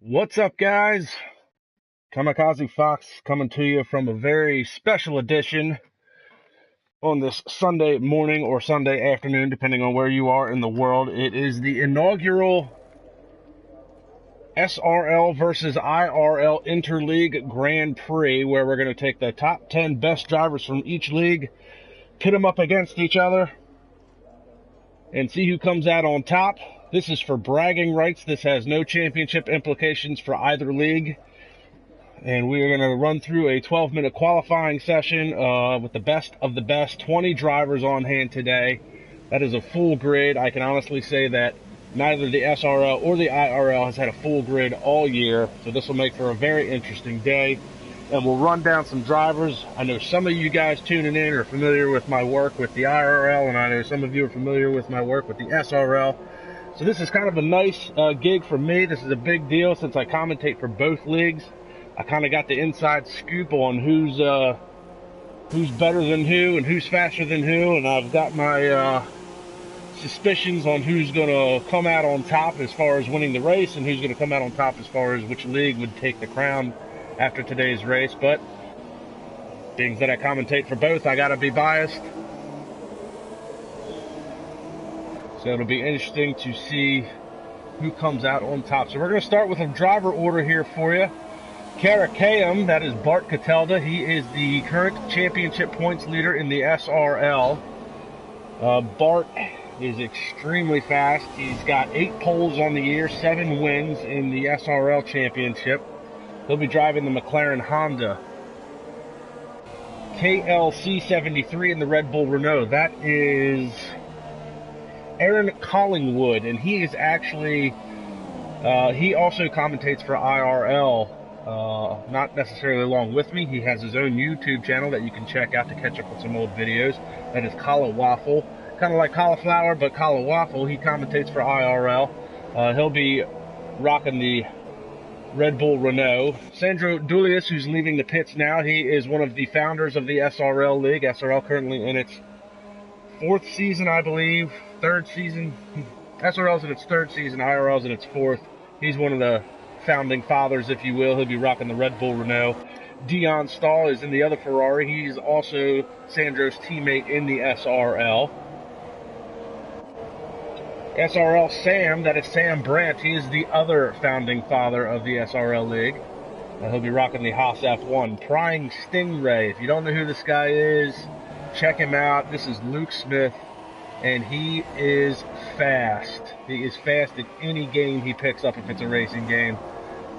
What's up, guys? KAMIKAZE-FOX coming to you from a very special edition on this Sunday morning or Sunday afternoon, depending on where you are in the world. It is the inaugural SRL versus IRL Interleague Grand Prix, where we're going to take the top 10 best drivers from each league, pit them up against each other, and see who comes out on top. This is for bragging rights. This has no championship implications for either league. And we are going to run through a 12-minute qualifying session with the best of the best. 20 drivers on hand today. That is a full grid. I can honestly say that neither the SRL or the IRL has had a full grid all year. So this will make for a very interesting day. And we'll run down some drivers. I know some of you guys tuning in are familiar with my work with the IRL, and I know some of you are familiar with my work with the SRL. So this is kind of a nice gig for me. This is a big deal since I commentate for both leagues. I kind of got the inside scoop on who's better than who and who's faster than who, and I've got my suspicions on who's going to come out on top as far as winning the race and who's going to come out on top as far as which league would take the crown after today's race. But being that I commentate for both, I got to be biased. So it'll be interesting to see who comes out on top. So we're going to start with a driver order here for you. KAMIKAZE, that is Bart Catelda. He is the current championship points leader in the SRL. Bart is extremely fast. He's got 8 poles on the year, 7 wins in the SRL championship. He'll be driving the McLaren Honda. KLC73 in the Red Bull Renault. That is Aaron Collingwood, and he is actually, he also commentates for IRL. Not necessarily along with me. He has his own YouTube channel that you can check out to catch up with some old videos. That is Waffle. Kind of like cauliflower, but Waffle. He commentates for IRL. He'll be rocking the Red Bull Renault. Sandro Dulius, who's leaving the pits now, he is one of the founders of the SRL League. SRL currently in its 4th season, I believe. 3rd season. SRL's in its 3rd season. IRL's in its 4th. He's one of the founding fathers, if you will. He'll be rocking the Red Bull Renault. Dion Stahl is in the other Ferrari. He's also Sandro's teammate in the SRL. SRL Sam, that is Sam Brandt. He is the other founding father of the SRL League. He'll be rocking the Haas F1. Prying Stingray. If you don't know who this guy is, check him out. This is Luke Smith, and he is fast. He is fast in any game he picks up if it's a racing game.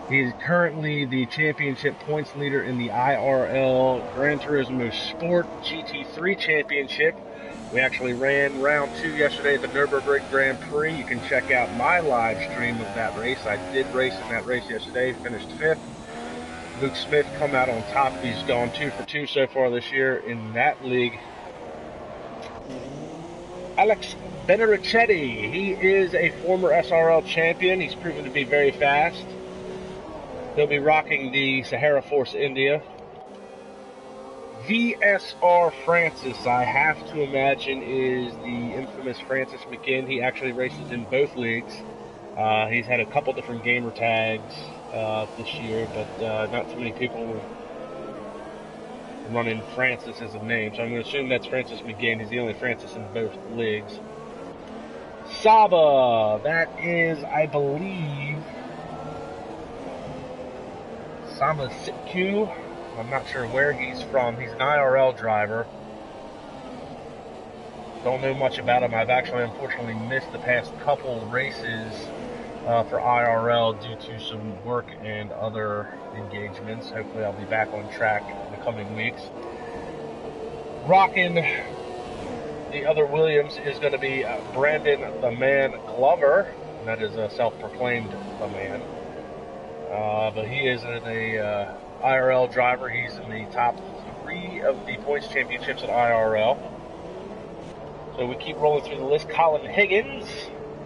He is currently the championship points leader in the IRL Gran Turismo Sport GT3 Championship. We actually ran round 2 yesterday at the Nürburgring Grand Prix. You can check out my live stream of that race. I did race in that race yesterday, finished 5th. Luke Smith come out on top. He's gone 2 for 2 so far this year in that league. Alex Benerichetti, he is a former SRL champion. He's proven to be very fast. He'll be rocking the Sahara Force India. VSR Francis, I have to imagine, is the infamous Francis McGinn. He actually races in both leagues. He's had a couple different gamer tags this year, but not too many people running Francis as a name. So I'm going to assume that's Francis McGinn. He's the only Francis in both leagues. Saba, that is, I believe, Sama Sitku. I'm not sure where he's from. He's an IRL driver. Don't know much about him. I've actually unfortunately missed the past couple races for IRL due to some work and other engagements. Hopefully I'll be back on track in the coming weeks. Rocking the other Williams is going to be Brandon the Man Glover. And that is a self-proclaimed the man. But he is a IRL driver. He's in the top 3 of the points championships at IRL. So we keep rolling through the list. Colin Higgins.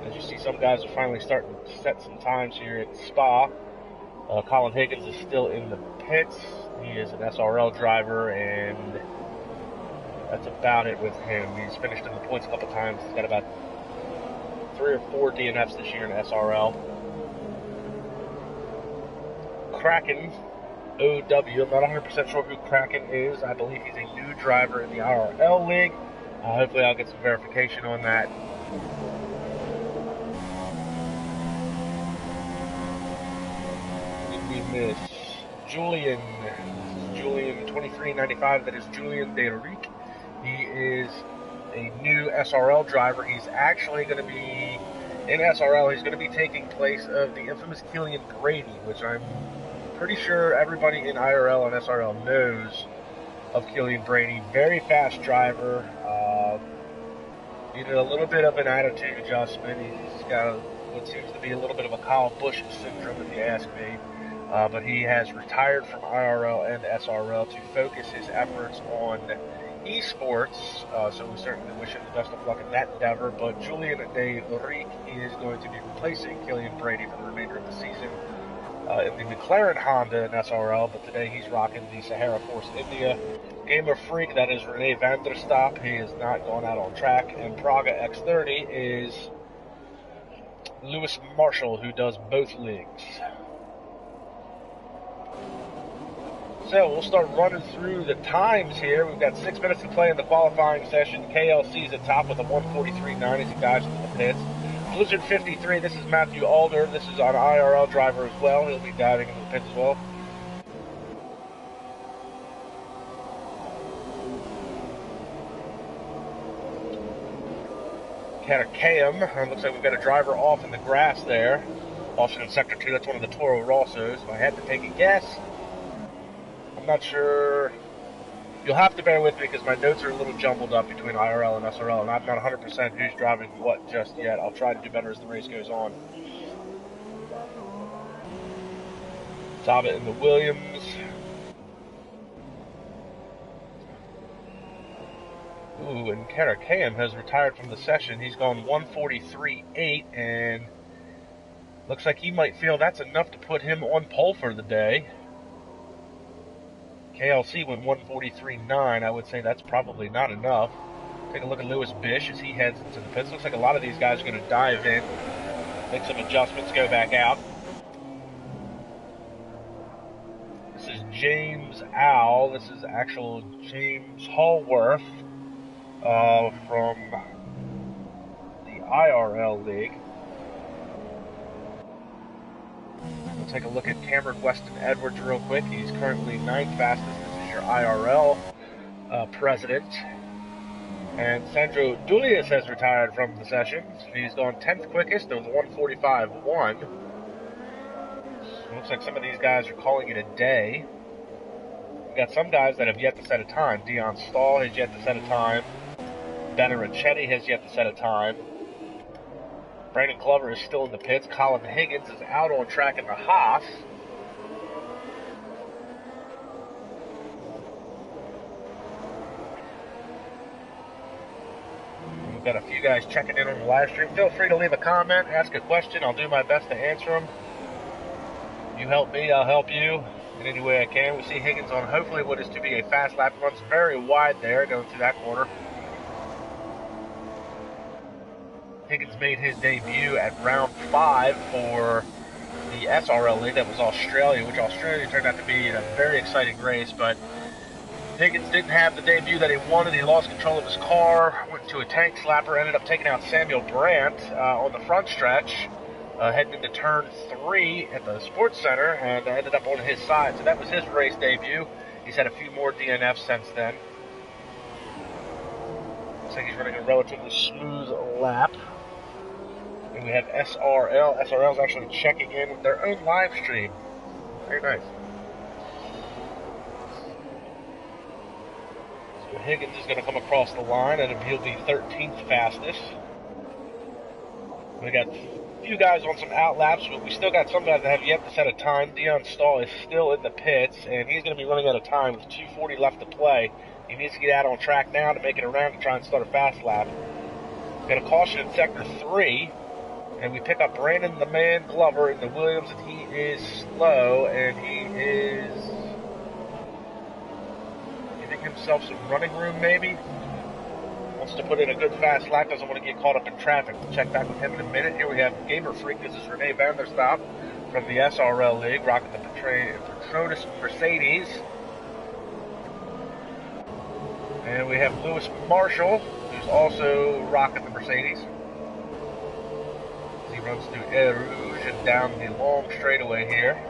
As you see, some guys are finally starting to set some times here at Spa. Colin Higgins is still in the pits. He is an SRL driver, and that's about it with him. He's finished in the points a couple times. He's got about 3 or 4 DNFs this year in SRL. Kraken OW. I'm not 100% sure who Kraken is. I believe he's a new driver in the IRL league. Hopefully I'll get some verification on that. We miss Julian. Julian 2395. That is Julian Deric. He is a new SRL driver. He's actually going to be in SRL. He's going to be taking place of the infamous Killian Brady, which I'm pretty sure everybody in IRL and SRL knows of Killian Brady. Very fast driver. Needed a little bit of an attitude adjustment. He's got what seems to be a little bit of a Kyle Busch syndrome, if you ask me. But he has retired from IRL and SRL to focus his efforts on esports. So we certainly wish him the best of luck in that endeavor. But Julian Deric is going to be replacing Killian Brady for the remainder of the season in the McLaren Honda in SRL. But today he's rocking the Sahara Force India. Gamer Freak, that is Rene van der Stap. He has not gone out on track. And Praga X30 is Lewis Marshall, who does both leagues. So we'll start running through the times here. We've got 6 minutes to play in the qualifying session. KLC's at top with a 1:43.9 as he dives into the pits. Blizzard 53, this is Matthew Alder. This is an IRL driver as well. He'll be diving into the pits as well. KAMIKAZE-FOX. Looks like we've got a driver off in the grass there. Also in Sector 2, that's one of the Toro Rossos. If I had to take a guess, I'm not sure. You'll have to bear with me because my notes are a little jumbled up between IRL and SRL, and I'm not 100% who's driving what just yet. I'll try to do better as the race goes on. Sabit in the Williams. Ooh, and KAMIKAZE has retired from the session. He's gone 1:43.8, and looks like he might feel that's enough to put him on pole for the day. KLC went 1:43.9. I would say that's probably not enough. Take a look at Lewis Bish as he heads into the pits. Looks like a lot of these guys are going to dive in, make some adjustments, go back out. This is James Owl. This is actual James Hallworth from the IRL League. We'll take a look at Cameron Weston Edwards real quick. He's currently 9th fastest. This is your IRL president. And Sandro Dulius has retired from the session. He's gone 10th quickest with 1:45.1. Looks like some of these guys are calling it a day. We've got some guys that have yet to set a time. Dion Stahl has yet to set a time. Ben Ricchetti has yet to set a time. Brandon Glover is still in the pits. Colin Higgins is out on track in the Haas. We've got a few guys checking in on the live stream. Feel free to leave a comment, ask a question. I'll do my best to answer them. You help me, I'll help you in any way I can. We see Higgins on hopefully what is to be a fast lap. Runs very wide there going through that corner. Higgins made his debut at round 5 for the SRL League. That was Australia, which Australia turned out to be a very exciting race, but Higgins didn't have the debut that he wanted. He lost control of his car, went into a tank slapper, ended up taking out Samuel Brandt on the front stretch, heading into turn 3 at the Sports Center, and ended up on his side. So that was his race debut. He's had a few more DNFs since then. Looks like he's running a relatively smooth lap. And we have SRL. SRL is actually checking in with their own live stream. Very nice. So Higgins is going to come across the line, and he'll be 13th fastest. We got a few guys on some out laps, but we still got some guys that have yet to set a time. Dion Stahl is still in the pits, and he's going to be running out of time with 2:40 left to play. He needs to get out on track now to make it around to try and start a fast lap. Got a caution in Sector 3. And we pick up Brandon the Man Glover in the Williams, and he is slow, and he is giving himself some running room maybe. Wants to put in a good fast lap, doesn't want to get caught up in traffic. We'll check back with him in a minute. Here we have Gamer Freak. This is Rene van der Stap from the SRL League, rocking the Petronas Mercedes. And we have Lewis Marshall, who's also rocking the Mercedes. He runs through Eau Rouge and down the long straightaway here.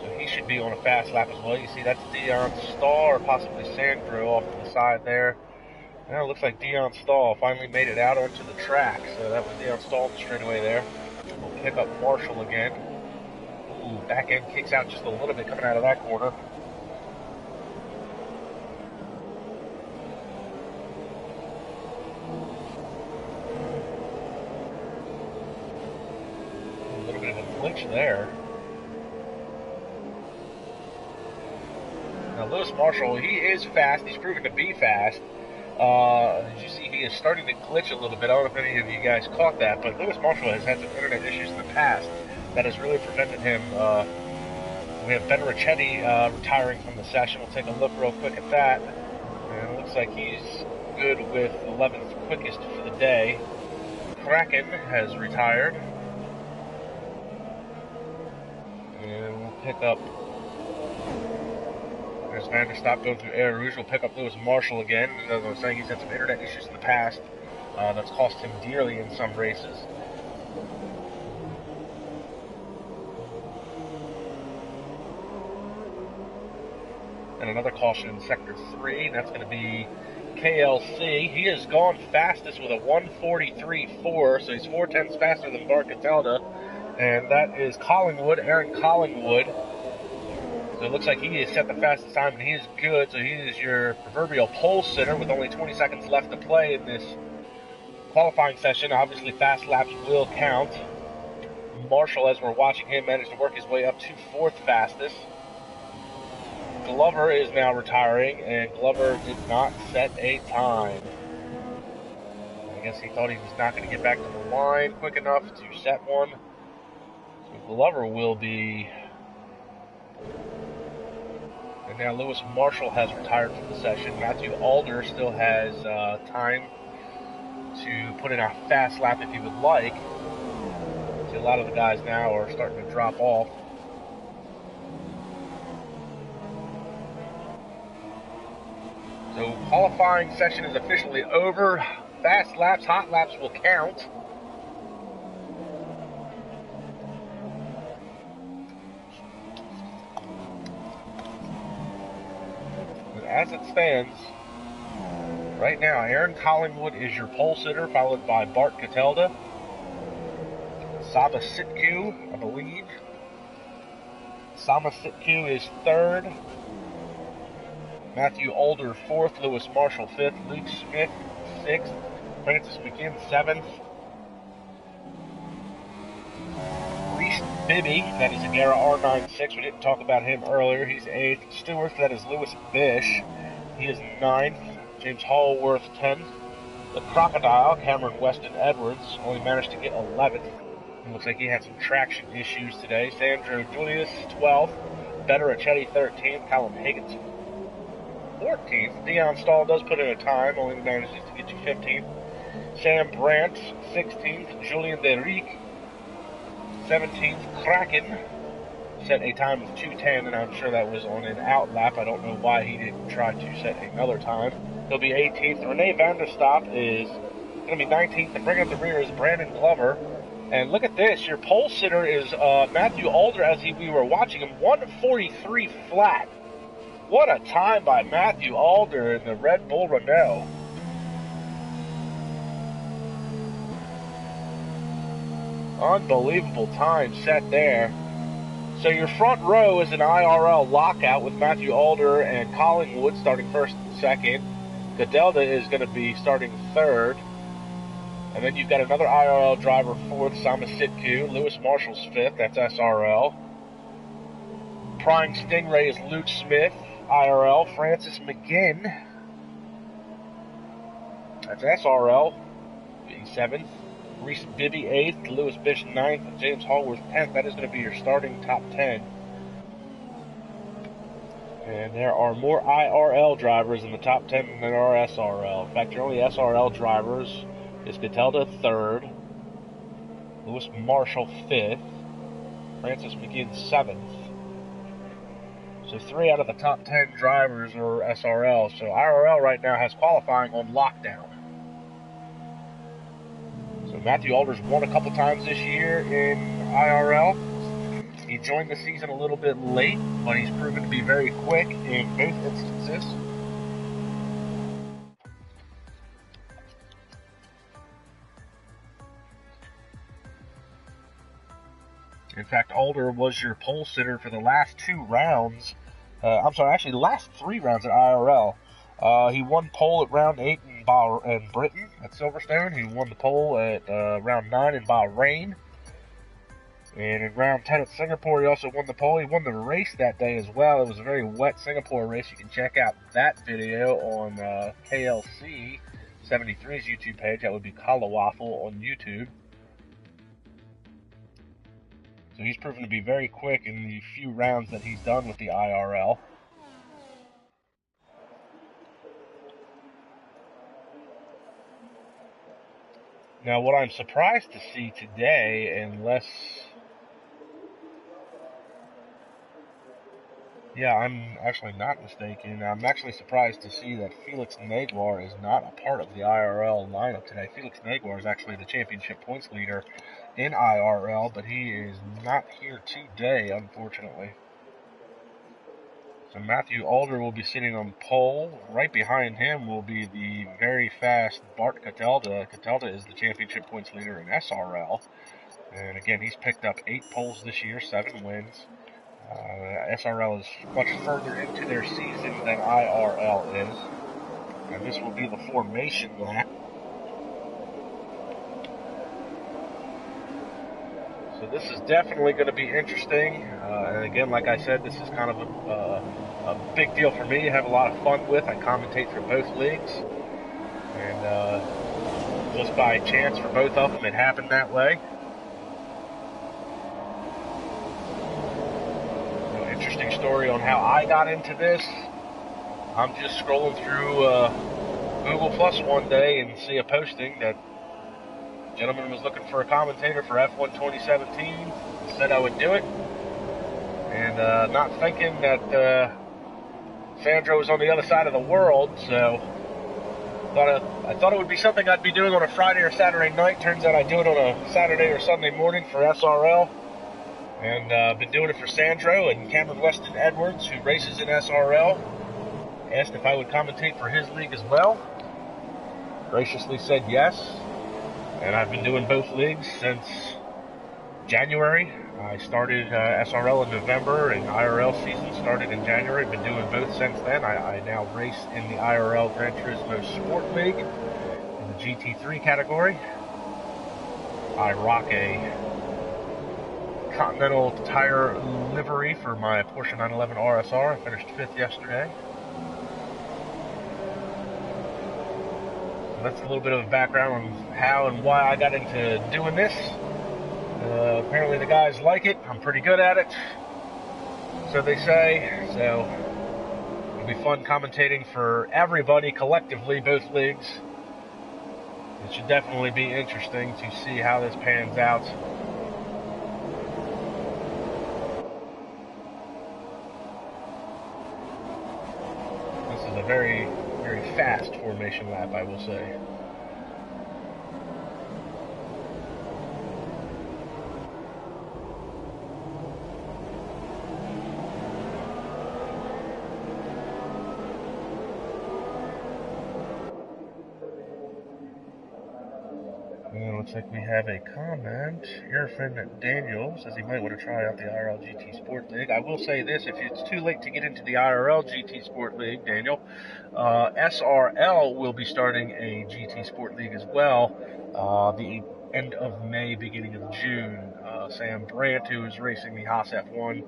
So he should be on a fast lap as well. You see that's Dion Stahl, or possibly Sandro off to the side there. Now it looks like Dion Stahl finally made it out onto the track. So that was Dion Stahl on the straightaway there. We'll pick up Marshall again. Ooh, back end kicks out just a little bit coming out of that corner. A little bit of a glitch there. Now Lewis Marshall, he is fast. He's proven to be fast. As you see, he is starting to glitch a little bit. I don't know if any of you guys caught that, but Lewis Marshall has had some internet issues in the past that has really prevented him. We have Ben Ricchetti retiring from the session. We'll take a look real quick at that. And it looks like he's good with 11th quickest for the day. Kraken has retired. And we'll pick up... There's Van der Stop going through Eau Rouge. We'll pick up Lewis Marshall again. As I was saying, he's had some internet issues in the past. That's cost him dearly in some races. And another caution in Sector 3. That's going to be KLC. He has gone fastest with a 1:43.4, so he's 4/10 faster than Bart Catalda. And that is Collingwood, Aaron Collingwood. So it looks like he has set the fastest time, and he is good. So he is your proverbial pole sitter with only 20 seconds left to play in this qualifying session. Obviously, fast laps will count. Marshall, as we're watching him, managed to work his way up to 4th fastest. Glover is now retiring, and Glover did not set a time. I guess he thought he was not going to get back to the line quick enough to set one. So Glover will be... And now Lewis Marshall has retired from the session. Matthew Alder still has time to put in a fast lap if he would like. See, a lot of the guys now are starting to drop off. So qualifying session is officially over. Fast laps, hot laps will count. As it stands, right now, Aaron Collingwood is your pole sitter, followed by Bart Catalda. Saba Sitku, I believe. Sama Sitku is 3rd. Matthew Alder 4th. Lewis Marshall 5th. Luke Smith 6th. Francis McKinn 7th. Reese Bibby, that is Agera R96. We didn't talk about him earlier. He's 8th. Stewart, that is Lewis Bish. He is 9th. James Hallworth 10th. The Crocodile, Cameron Weston Edwards, only managed to get 11th. It looks like he had some traction issues today. Sandro Julius 12th. Ben Ricchetti 13th. Callum Higgins 14th. Dion Stahl does put in a time, only manages to get you 15th. Sam Brandt 16th. Julien Deric 17th. Kraken set a time of 2:10, and I'm sure that was on an out lap. I don't know why he didn't try to set another time. He'll be 18th. Renee van der Stop is going to be 19th, and bringing up the rear is Brandon Glover. And look at this. Your pole sitter is Matthew Alder, as we were watching him, 1:43 flat. What a time by Matthew Alder in the Red Bull Renault. Unbelievable time set there. So your front row is an IRL lockout with Matthew Alder and Collingwood starting 1st and 2nd. Cadelda is going to be starting 3rd. And then you've got another IRL driver 4th, Sama Sitku. Lewis Marshall's 5th, that's SRL. Prying Stingray is Luke Smith, IRL. Francis McGinn, that's SRL, 7th. Reese Bibby 8th, Lewis Bish 9th, and James Hallworth 10th. That is going to be your starting top 10. And there are more IRL drivers in the top 10 than there are SRL. In fact, your only SRL drivers is Catalda 3rd, Lewis Marshall 5th, Francis McGinn 7th. So 3 out of the top 10 drivers are SRL. So IRL right now has qualifying on lockdown. So Matthew Alder's won a couple times this year in IRL. He joined the season a little bit late, but he's proven to be very quick in both instances. In fact, Alder was your pole sitter for the last 2 rounds. Actually, the last 3 rounds at IRL. He won pole at round 8 in Britain at Silverstone. He won the pole at round 9 in Bahrain. And in round 10 at Singapore, he also won the pole. He won the race that day as well. It was a very wet Singapore race. You can check out that video on KLC 73's YouTube page. That would be Kalawaffle on YouTube. So he's proven to be very quick in the few rounds that he's done with the IRL. Now, what I'm surprised to see today, I'm actually not mistaken. I'm actually surprised to see that Felix Naguar is not a part of the IRL lineup today. Felix Naguar is actually the championship points leader in IRL, but he is not here today, unfortunately. So Matthew Alder will be sitting on pole. Right behind him will be the very fast Bart Catalda. Catalda is the championship points leader in SRL. And again, he's picked up 8 poles this year, 7 wins. SRL is much further into their season than IRL is. And this will be the formation lap. So this is definitely going to be interesting. And again, like I said, this is kind of a big deal for me. I have a lot of fun with. I commentate for both leagues. And just by chance for both of them, it happened that way. Interesting story on how I got into this. I'm just scrolling through Google Plus one day and see a posting that a gentleman was looking for a commentator for F1 2017. Said I would do it. And not thinking that Sandro was on the other side of the world, so I thought it would be something I'd be doing on a Friday or Saturday night. Turns out I do it on a Saturday or Sunday morning for SRL. And been doing it for Sandro and Cameron Weston Edwards, who races in SRL. Asked if I would commentate for his league as well. Graciously said yes. And I've been doing both leagues since January. I started SRL in November, and IRL season started in January. Been doing both since then. I now race in the IRL Gran Turismo Sport League in the GT3 category. I rock a Continental tire livery for my Porsche 911 RSR. I finished 5th yesterday. So that's a little bit of a background on how and why I got into doing this. Apparently the guys like it. I'm pretty good at it, so they say. So it'll be fun commentating for everybody collectively, both leagues. It should definitely be interesting to see how this pans out. A very, very fast formation lap, I will say. And it looks like we have a comment. Irfan Daniel says he might want to try out the IRL GT Sport League. I will say this, if it's too late to get into the IRL GT Sport League, Daniel, SRL will be starting a GT Sport League as well, the end of May, beginning of June. Sam Brandt, who is racing the Haas F1,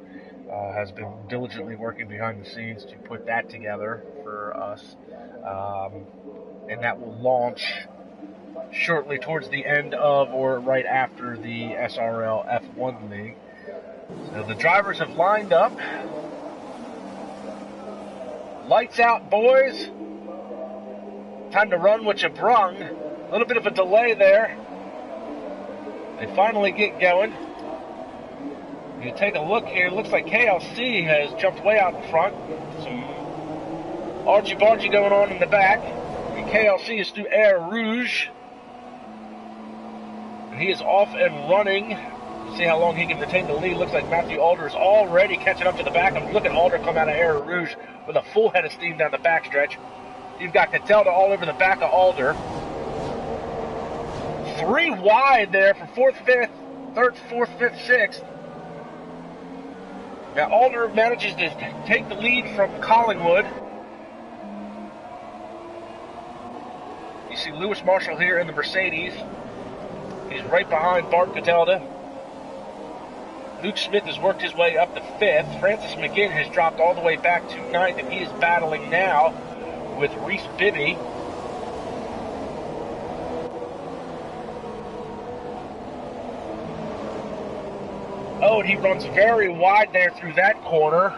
has been diligently working behind the scenes to put that together for us. And that will launch shortly towards the end of or right after the SRL F1 League. So the drivers have lined up. Lights out, boys. Time to run what you brung. A little bit of a delay there. They finally get going. You take a look here, it looks like KLC has jumped way out in front. Some argy-bargy going on in the back. And KLC is through Air Rouge. And he is off and running. See how long he can retain the lead. Looks like Matthew Alder is already catching up to the back. And look at Alder come out of Air Rouge with a full head of steam down the backstretch. You've got Catalda all over the back of Alder. 3 wide there for 4th, 5th, 3rd, 4th, 5th, 6th. Now Alder manages to take the lead from Collingwood. You see Lewis Marshall here in the Mercedes. He's right behind Bart Catalda. Luke Smith has worked his way up to 5th. Francis McGinn has dropped all the way back to 9th, and he is battling now with Reese Bibby. Oh, and he runs very wide there through that corner.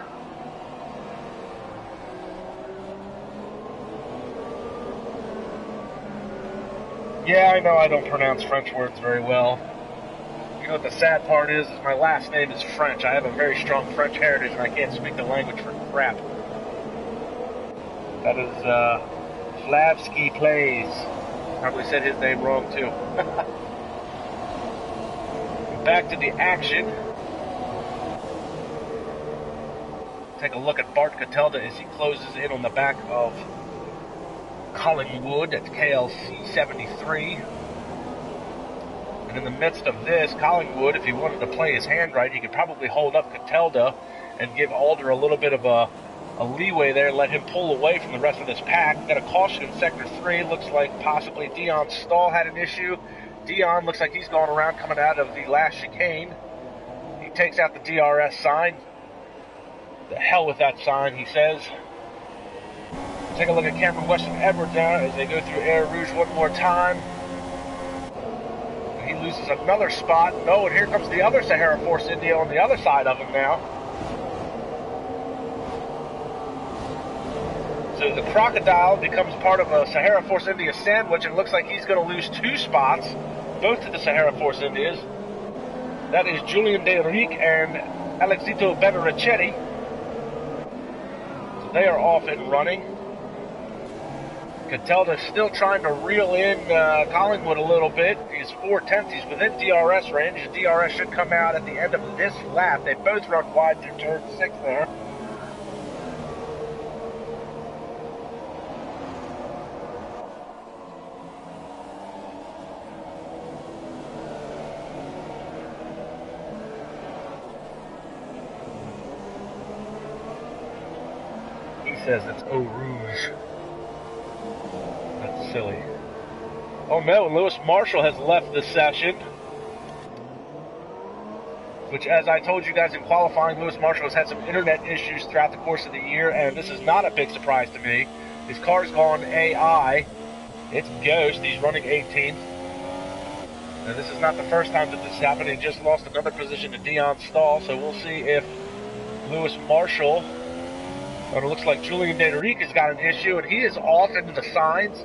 Yeah, I know I don't pronounce French words very well. You know what the sad part is my last name is French. I have a very strong French heritage and I can't speak the language for crap. That is, Flavsky Plays. Probably said his name wrong too. Back to the action. Take a look at Bart Catalda as he closes in on the back of Collingwood at KLC 73. And in the midst of this, Collingwood, if he wanted to play his hand right, he could probably hold up Catalda and give Alder a little bit of a leeway there, let him pull away from the rest of this pack. Got a caution in Sector 3. Looks like possibly Dion Stahl had an issue. Dion looks like he's going around coming out of the last chicane. He takes out the DRS sign. The hell with that sign, he says. Take a look at Cameron Weston Edwards now as they go through Air Rouge one more time. He loses another spot. No, and here comes the other Sahara Force India on the other side of him now. So the Crocodile becomes part of a Sahara Force India sandwich, and it looks like he's going to lose 2 spots, both to the Sahara Force Indias. That is Julian De Ric and Alexito Benarichetti. So they are off and running. Catalda still trying to reel in Collingwood a little bit. He's 4/10. He's within DRS range. The DRS should come out at the end of this lap. They both run wide through turn 6 there. He says it's Eau Rouge. That's silly. Oh no, Lewis Marshall has left the session. Which, as I told you guys in qualifying, Lewis Marshall has had some internet issues throughout the course of the year, and this is not a big surprise to me. His car's gone AI. It's Ghost. He's running 18th. And this is not the first time that this happened. He just lost another position to Dion Stahl, so we'll see if Lewis Marshall... But it looks like Julian De Ric has got an issue, and he is off into the signs.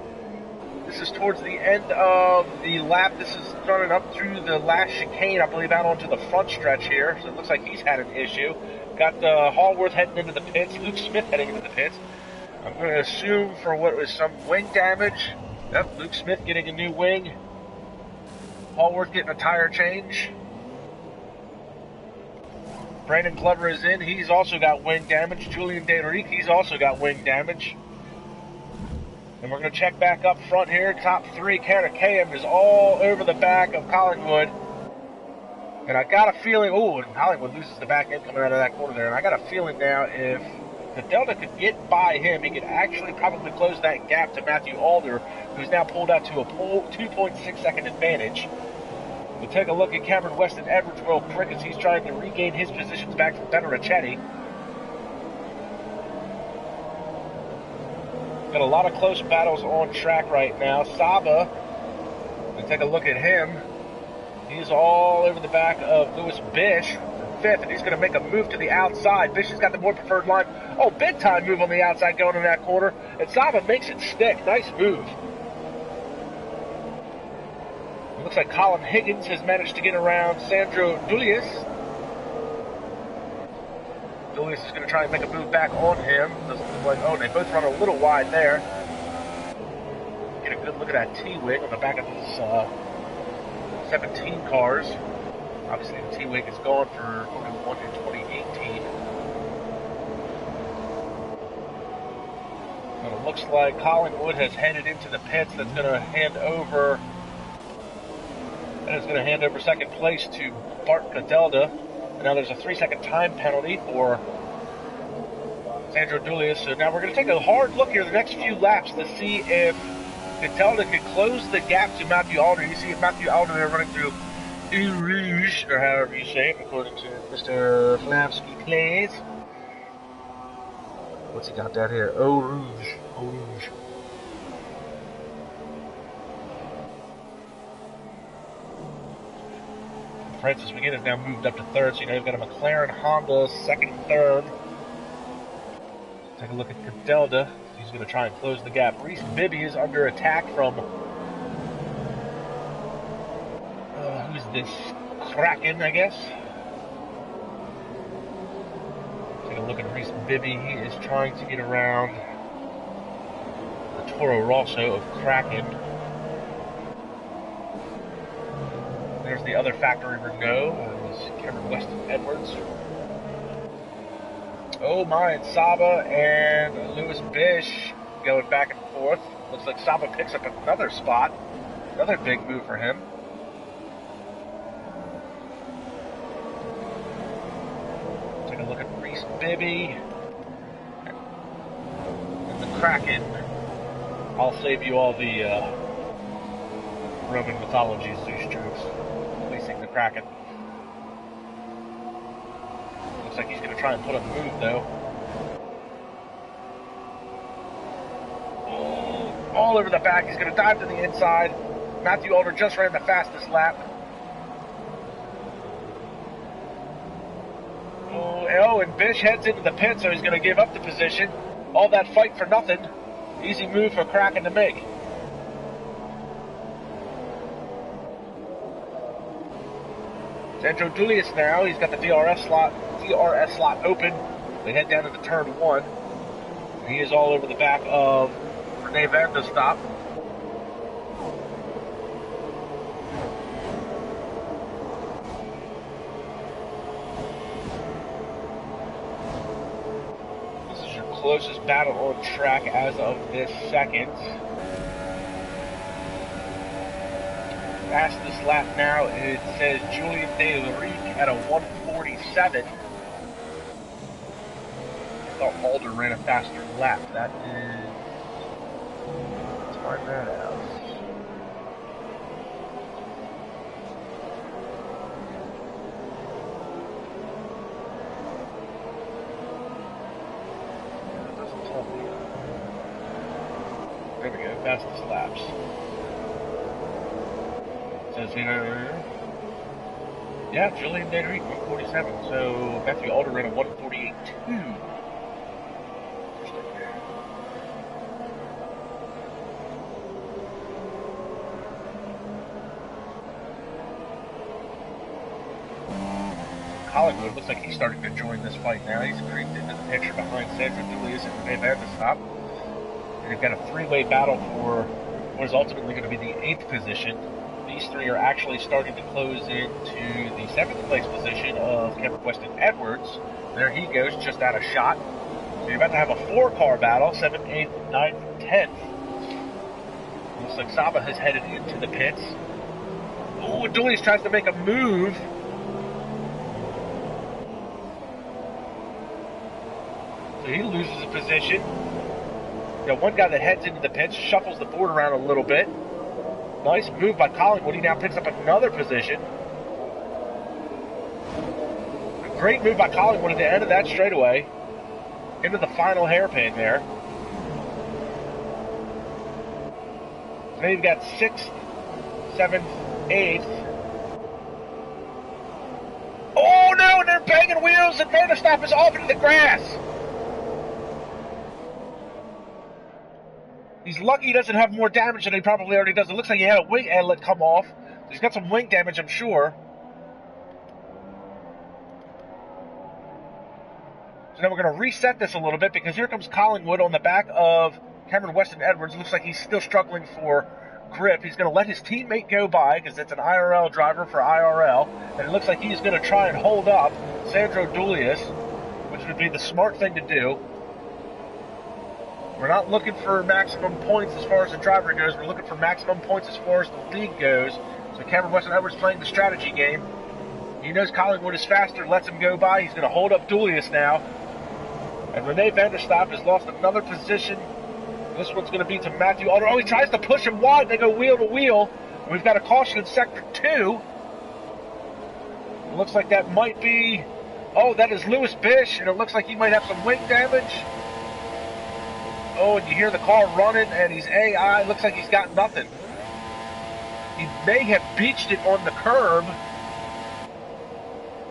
This is towards the end of the lap. This is running up through the last chicane, I believe, out onto the front stretch here. So it looks like he's had an issue. Got Hallworth heading into the pits, Luke Smith heading into the pits. I'm going to assume for what was some wing damage. Yep, Luke Smith getting a new wing. Hallworth getting a tire change. Brandon Glover is in. He's also got wing damage. Julian De Ric, he's also got wing damage. And we're going to check back up front here. Top 3, Karakayam is all over the back of Collingwood. And I got a feeling, and Collingwood loses the back end coming out of that corner there. And I got a feeling now if the Delta could get by him, he could actually probably close that gap to Matthew Alder, who's now pulled out to a 2.6 second advantage. We'll take a look at Cameron Weston Edwards real quick as he's trying to regain his positions back from Benarichetti. Got a lot of close battles on track right now. Saba, we'll take a look at him. He's all over the back of Lewis Bish, 5th, and he's going to make a move to the outside. Bish has got the more preferred line. Oh, big time move on the outside going in that corner. And Saba makes it stick. Nice move. Looks like Colin Higgins has managed to get around Sandro Dulius. Dulius is going to try and make a move back on him. Doesn't look like, oh, they both run a little wide there. Get a good look at that T-Wing on the back of these 17 cars. Obviously, the T-Wing is gone for only one in 2018. But it looks like Collingwood has headed into the pits. That's going to hand over. And it's going to hand over second place to Bart Cadelda. And now there's a 3-second time penalty for Sandro Dulius. So now we're going to take a hard look here the next few laps to see if Cadelda can close the gap to Matthew Alder. You see Matthew Alder there running through Eau Rouge, or however you say it, according to Mr. Flamsky Plays. What's he got down here? Eau Rouge. Eau Rouge. Francis McGinn has now moved up to third, so you know you've got a McLaren Honda second and third. Take a look at Cadelda. He's going to try and close the gap. Reese Bibby is under attack from who's this? Kraken, I guess. Take a look at Reese Bibby. He is trying to get around the Toro Rosso of Kraken. There's the other factory Renault. There's Cameron Weston Edwards. Oh my, and Saba and Lewis Bish going back and forth. Looks like Saba picks up another spot. Another big move for him. Take a look at Reese Bibby. And the Kraken. I'll save you all the Roman mythology Zeus jokes. Releasing the Kraken. Looks like he's going to try and put a move, though. Oh, all over the back. He's going to dive to the inside. Matthew Alder just ran the fastest lap. Oh, and Bish heads into the pit, so he's going to give up the position. All that fight for nothing. Easy move for Kraken to make. Sandro Dulius now, he's got the DRS slot open. They head down into turn 1. He is all over the back of Rene van der Stap. This is your closest battle on track as of this second. Fastest lap now, it says Julian Delaric at a 1:47. I thought Alder ran a faster lap. That is... Let's find that out. That doesn't tell me. There we go, fastest laps. Says here, yeah, Julian Delaric, 147. So Matthew Alder ran a 1:48.2. Collingwood looks like he's starting to join this fight now. He's creeped into the picture behind Sandro Dulius and Rene van der Stap. And they've got a three-way battle for what is ultimately going to be the 8th position. These three are actually starting to close into the 7th place position of Cameron Weston Edwards. There he goes, just out of shot. So you're about to have a 4-car battle, 7th, 8th, 9th, 10th. Looks like Saba has headed into the pits. Oh, Dulius tries to make a move. So he loses a position. You got one guy that heads into the pits, shuffles the board around a little bit. Nice move by Collingwood. He now picks up another position. A great move by Collingwood at the end of that straightaway. Into the final hairpin there. So now you've got 6th, 7th, 8th. Oh no, and they're banging wheels and Van der Stap is off into the grass. He's lucky he doesn't have more damage than he probably already does. It looks like he had a wing outlet come off. He's got some wing damage, I'm sure. So now we're going to reset this a little bit because here comes Collingwood on the back of Cameron Weston Edwards. Looks like he's still struggling for grip. He's going to let his teammate go by because it's an IRL driver for IRL. And it looks like he's going to try and hold up Sandro Dulius, which would be the smart thing to do. We're not looking for maximum points as far as the driver goes. We're looking for maximum points as far as the league goes. So Cameron Weston Edwards playing the strategy game. He knows Collingwood is faster, lets him go by. He's going to hold up Dulius now. And Rene Vanderstappen has lost another position. This one's going to be to Matthew Alder. Oh, he tries to push him wide. They go wheel to wheel. We've got a caution in Sector 2. It looks like that might be... Oh, that is Lewis Bish, and it looks like he might have some wing damage. Oh, and you hear the car running, and he's AI. Looks like he's got nothing. He may have beached it on the curb.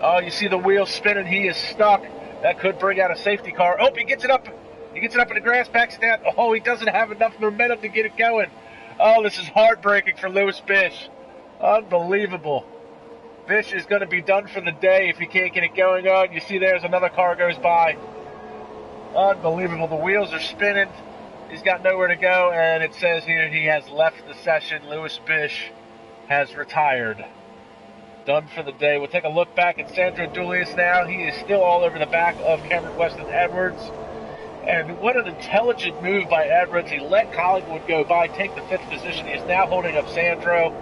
Oh, you see the wheels spinning. He is stuck. That could bring out a safety car. Oh, he gets it up. He gets it up in the grass, backs it down. Oh, he doesn't have enough momentum to get it going. Oh, this is heartbreaking for Lewis Bish. Unbelievable. Bish is going to be done for the day if he can't get it going on. You see there's another car goes by. Unbelievable. The wheels are spinning. He's got nowhere to go, and it says here he has left the session. Lewis Bish has retired. Done for the day. We'll take a look back at Sandro Dulius now. He is still all over the back of Cameron Weston Edwards. And what an intelligent move by Edwards. He let Collingwood go by, take the 5th position. He is now holding up Sandro.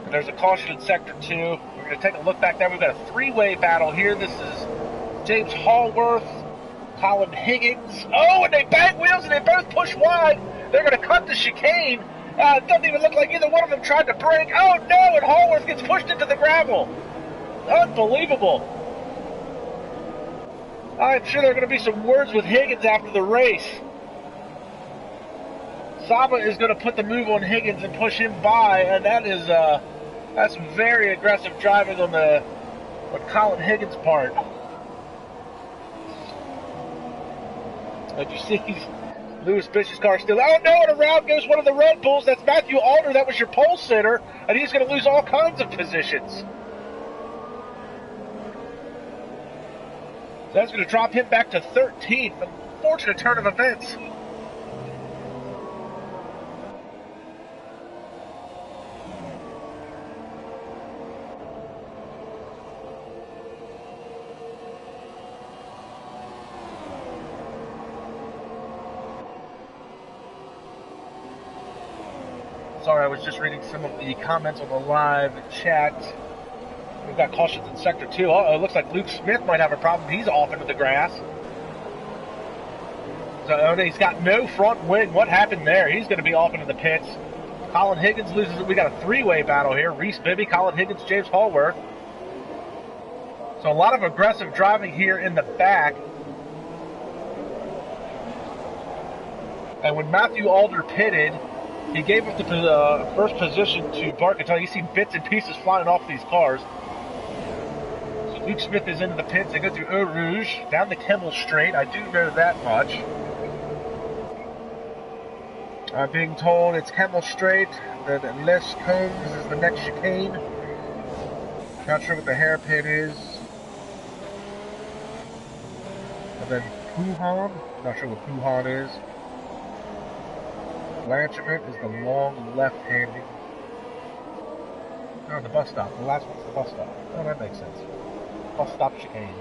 And there's a caution in Sector 2. We're going to take a look back there. We've got a 3-way battle here. This is James Hallworth, Colin Higgins. Oh, and they bang wheels and they both push wide. They're going to cut the chicane. It doesn't even look like either one of them tried to brake. Oh, no, and Hallworth gets pushed into the gravel. Unbelievable. I'm sure there are going to be some words with Higgins after the race. Saba is going to put the move on Higgins and push him by, and that is that's very aggressive driving on Colin Higgins' part. And you see Lewis Bish's car still. Oh no, and around goes one of the Red Bulls. That's Matthew Alder. That was your pole sitter, and he's going to lose all kinds of positions. So that's going to drop him back to 13th. Unfortunate turn of events. Sorry, I was just reading some of the comments on the live chat. We've got cautions in Sector 2. Uh-oh, it looks like Luke Smith might have a problem. He's off into the grass. So he's got no front wing. What happened there? He's going to be off into the pits. Colin Higgins loses it. We got a 3-way battle here. Reese Bibby, Colin Higgins, James Hallworth. So a lot of aggressive driving here in the back. And when Matthew Alder pitted, he gave up the first position to Barkatell. You see bits and pieces flying off these cars. So Luke Smith is into the pits. They go through Eau Rouge, down the Kemmel Straight. I do know that much. I'm being told it's Kemmel Straight. Then Les Combs is the next chicane. Not sure what the hairpin is. And then Pouhon. Not sure what Pouhon is. Blanchiment is the long left-handing. Oh, the bus stop. The last one's the bus stop. Oh, that makes sense. Bus stop chicane.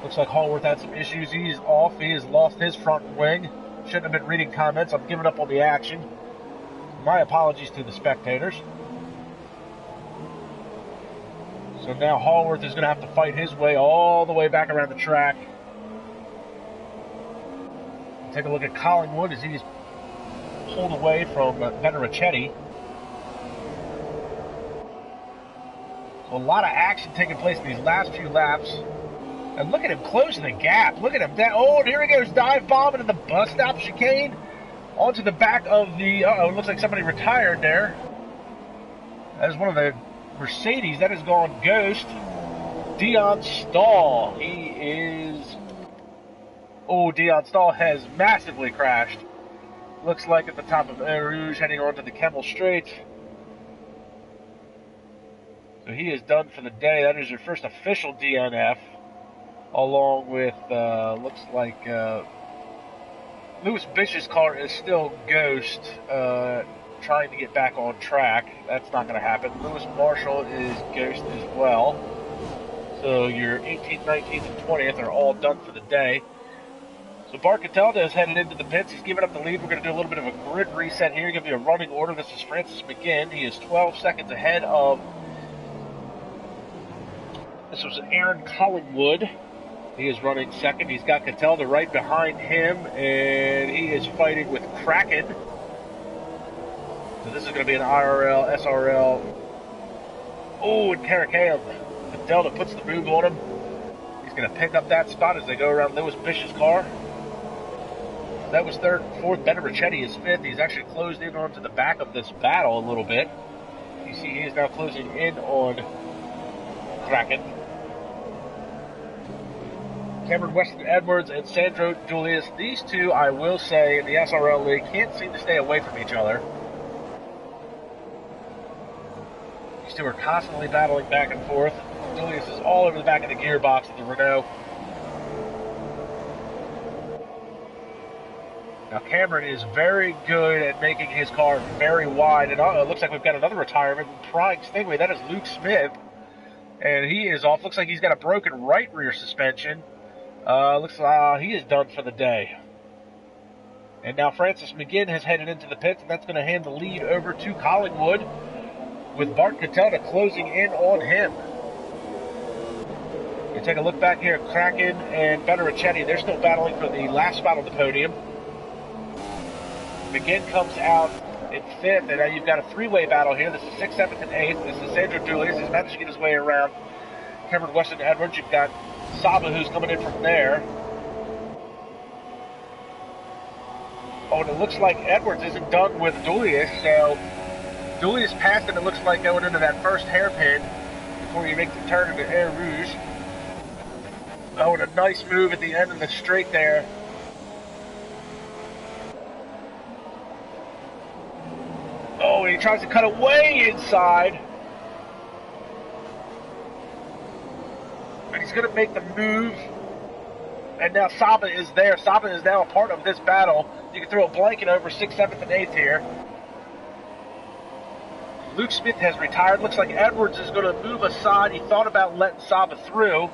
Looks like Hallworth had some issues. He's off. He has lost his front wing. Shouldn't have been reading comments. I'm giving up on the action. My apologies to the spectators. So now Hallworth is going to have to fight his way all the way back around the track. Take a look at Collingwood as he's pulled away from Veneracetti. So a lot of action taking place in these last few laps. And look at him closing the gap. Look at him. Oh, and here he goes, dive bombing in the bus stop chicane. Onto the back of the... Uh-oh, it looks like somebody retired there. That is one of the Mercedes. That has gone ghost. Dion Stahl. He is... Oh, Dion Stahl has massively crashed. Looks like at the top of Eau Rouge, heading onto the Kemmel Straight. So he is done for the day. That is your first official DNF, along with, looks like, Lewis Bish's car is still Ghost, trying to get back on track. That's not going to happen. Lewis Marshall is Ghost as well. So your 18th, 19th, and 20th are all done for the day. So Bart Cataldo is headed into the pits. He's giving up the lead. We're going to do a little bit of a grid reset here, give you a running order. This is Francis McGinn. He is 12 seconds ahead of... This was Aaron Collingwood. He is running second. He's got Cataldo right behind him, and he is fighting with Kraken. So this is going to be an IRL, SRL. Oh, and Karakam. Cataldo puts the move on him. He's going to pick up that spot as they go around Lewis Bish's car. That was third and fourth. Ben Ricchetti is fifth. He's actually closed in onto the back of this battle a little bit. You see he is now closing in on Kraken. Cameron Weston Edwards and Sandro Julius. These two, I will say, in the SRL League can't seem to stay away from each other. These two are constantly battling back and forth. Julius is all over the back of the gearbox of the Renault. Now Cameron is very good at making his car very wide, and it looks like we've got another retirement, prying Stingray. That is Luke Smith, and he is off. Looks like he's got a broken right rear suspension. Looks like he is done for the day. And now Francis McGinn has headed into the pits, and that's going to hand the lead over to Collingwood, with Bart Cataldo closing in on him. You take a look back here at Kraken and Ben Ricchetti. They're still battling for the last spot on the podium. McGinn comes out in fifth, and now you've got a three-way battle here. This is 6th, 7th, and 8th. This is Sandro Julius. He's managed to get his way around Cameron Weston Edwards. You've got Saba, who's coming in from there. Oh, and it looks like Edwards isn't done with Julius, so Julius passed him, it looks like, going into that first hairpin before you make the turn into Air Rouge. Oh, and a nice move at the end of the straight there. Oh, and he tries to cut away inside. And he's going to make the move. And now Saba is there. Saba is now a part of this battle. You can throw a blanket over 6th, 7th, and 8th here. Luke Smith has retired. Looks like Edwards is going to move aside. He thought about letting Saba through.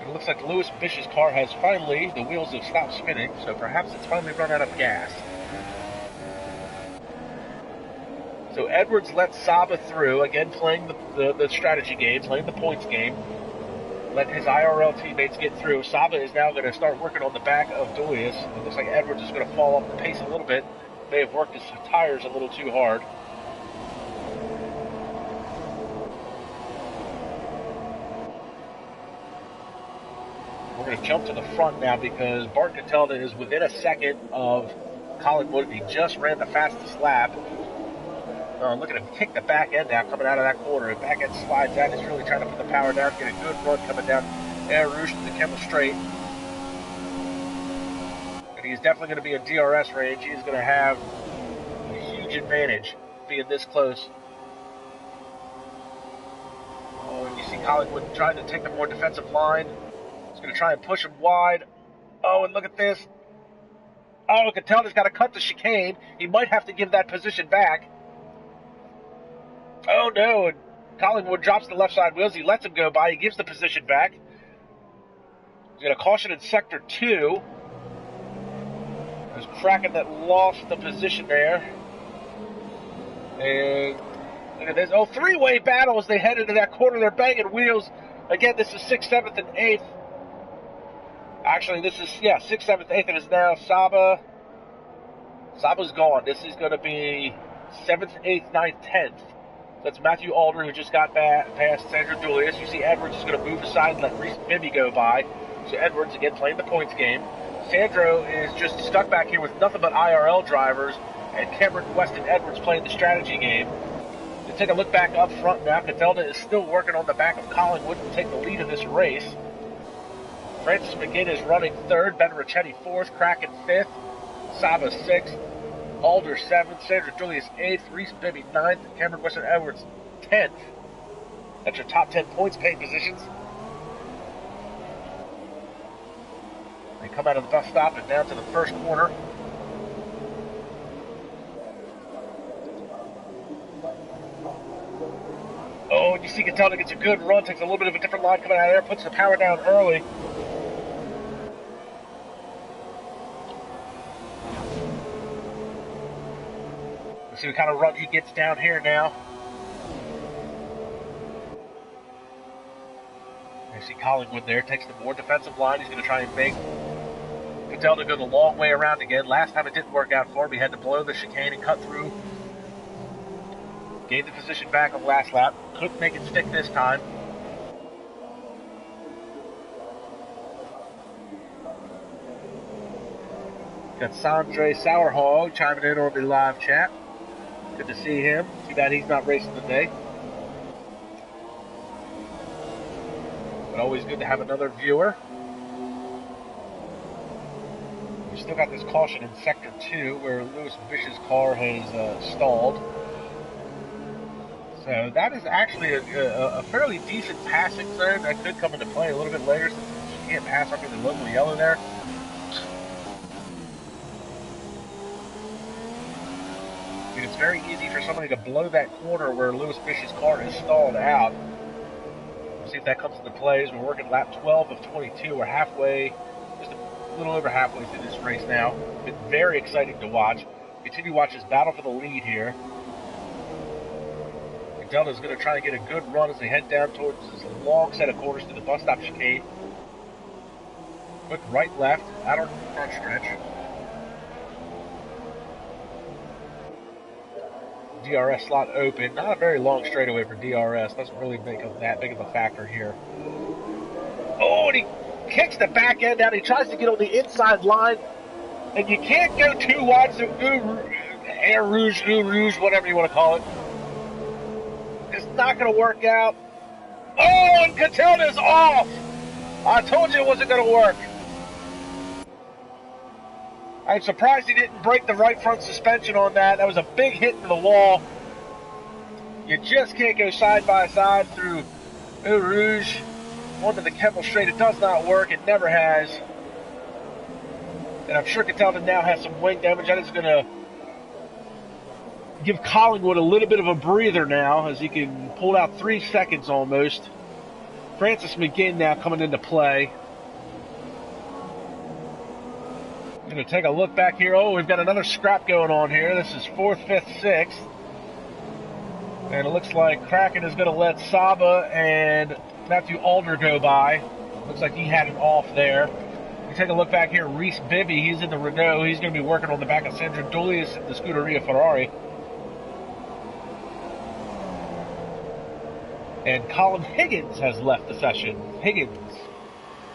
It looks like Lewis Bish's car has finally, the wheels have stopped spinning, so perhaps it's finally run out of gas. So Edwards lets Saba through, again playing the strategy game, playing the points game. Let his IRL teammates get through. Saba is now going to start working on the back of Julius. It looks like Edwards is going to fall off the pace a little bit. May have worked his tires a little too hard. We're going to jump to the front now because Bart Cataldo is within a second of Collingwood. He just ran the fastest lap. Look at him kick the back end out coming out of that corner. The back end slides out. He's really trying to put the power down, get a good run coming down Air Rouge to the Kemmel Straight. And he's definitely going to be in DRS range. He's going to have a huge advantage being this close. Oh, and you see Collingwood trying to take the more defensive line. He's going to try and push him wide. Oh, and look at this. Oh, Cataldo's got to cut the chicane. He might have to give that position back. Oh no, and Collingwood drops the left side wheels. He lets him go by. He gives the position back. He's got a caution in sector 2. There's Kraken that lost the position there. And look at this. Oh, three-way battle as they head into that corner. They're banging wheels. Again, this is 6th, 7th, and 8th. Actually, this is, 6th, 7th, 8th. It is now Saba. Saba's gone. This is going to be 7th, 8th, 9th, 10th. That's Matthew Alder, who just got past Sandro Julius. You see Edwards is going to move aside and let Reese Bibby go by. So Edwards, again, playing the points game. Sandro is just stuck back here with nothing but IRL drivers. And Cameron Weston Edwards playing the strategy game. To take a look back up front now, Cataldo is still working on the back of Collingwood to take the lead of this race. Francis McGinn is running third. Ben Ricchetti fourth. Kraken fifth. Saba sixth. Alder 7th, Sandra Julius 8th, Reese Bibby 9th, and Cameron Weston Edwards 10th. That's your top 10 points pay positions. They come out of the bus stop and down to the first corner. Oh, and you see Cataldo gets a good run, takes a little bit of a different line coming out of there, puts the power down early. You see what kind of run he gets down here now. You see Collingwood there, takes the more defensive line. He's going to try and make Cataldo go the long way around again. Last time it didn't work out for him. He had to blow the chicane and cut through. Gained the position back on the last lap. Couldn't make it stick this time. Got Sandre Sourhog chiming in on the live chat. Good to see him. Too bad he's not racing today. But always good to have another viewer. We still got this caution in Sector 2 where Lewis Bish's car has stalled. So that is actually a fairly decent passing zone that could come into play a little bit later since you can't pass under the local yellow there. And it's very easy for somebody to blow that corner where Lewis Bish's car is stalled out. We'll see if that comes into play as we're working lap 12 of 22. We're halfway, just a little over halfway through this race now. It's very exciting to watch. Continue to watch this battle for the lead here. Delta's going to try to get a good run as they head down towards this long set of corners to the bus stop chicane. Quick right, left, out on the front stretch. DRS slot open. Not a very long straightaway for DRS. Doesn't really make that big of a factor here. Oh, and he kicks the back end out. He tries to get on the inside line. And you can't go too wide. So Air Rouge, whatever you want to call it. It's not going to work out. Oh, and Cataldo's off. I told you it wasn't going to work. I'm surprised he didn't break the right front suspension on that. That was a big hit to the wall. You just can't go side by side through Eau Rouge onto the Keppel Straight. It does not work. It never has. And I'm sure Cataldo now has some wing damage. That is going to give Collingwood a little bit of a breather now as he can pull out 3 seconds almost. Francis McGinn now coming into play. I'm going to take a look back here. Oh, we've got another scrap going on here. This is 4th, 5th, 6th. And it looks like Kraken is going to let Saba and Matthew Alder go by. Looks like he had it off there. We take a look back here. Reese Bibby, he's in the Renault. He's going to be working on the back of Sandra Dulius in the Scuderia Ferrari. And Colin Higgins has left the session. Higgins,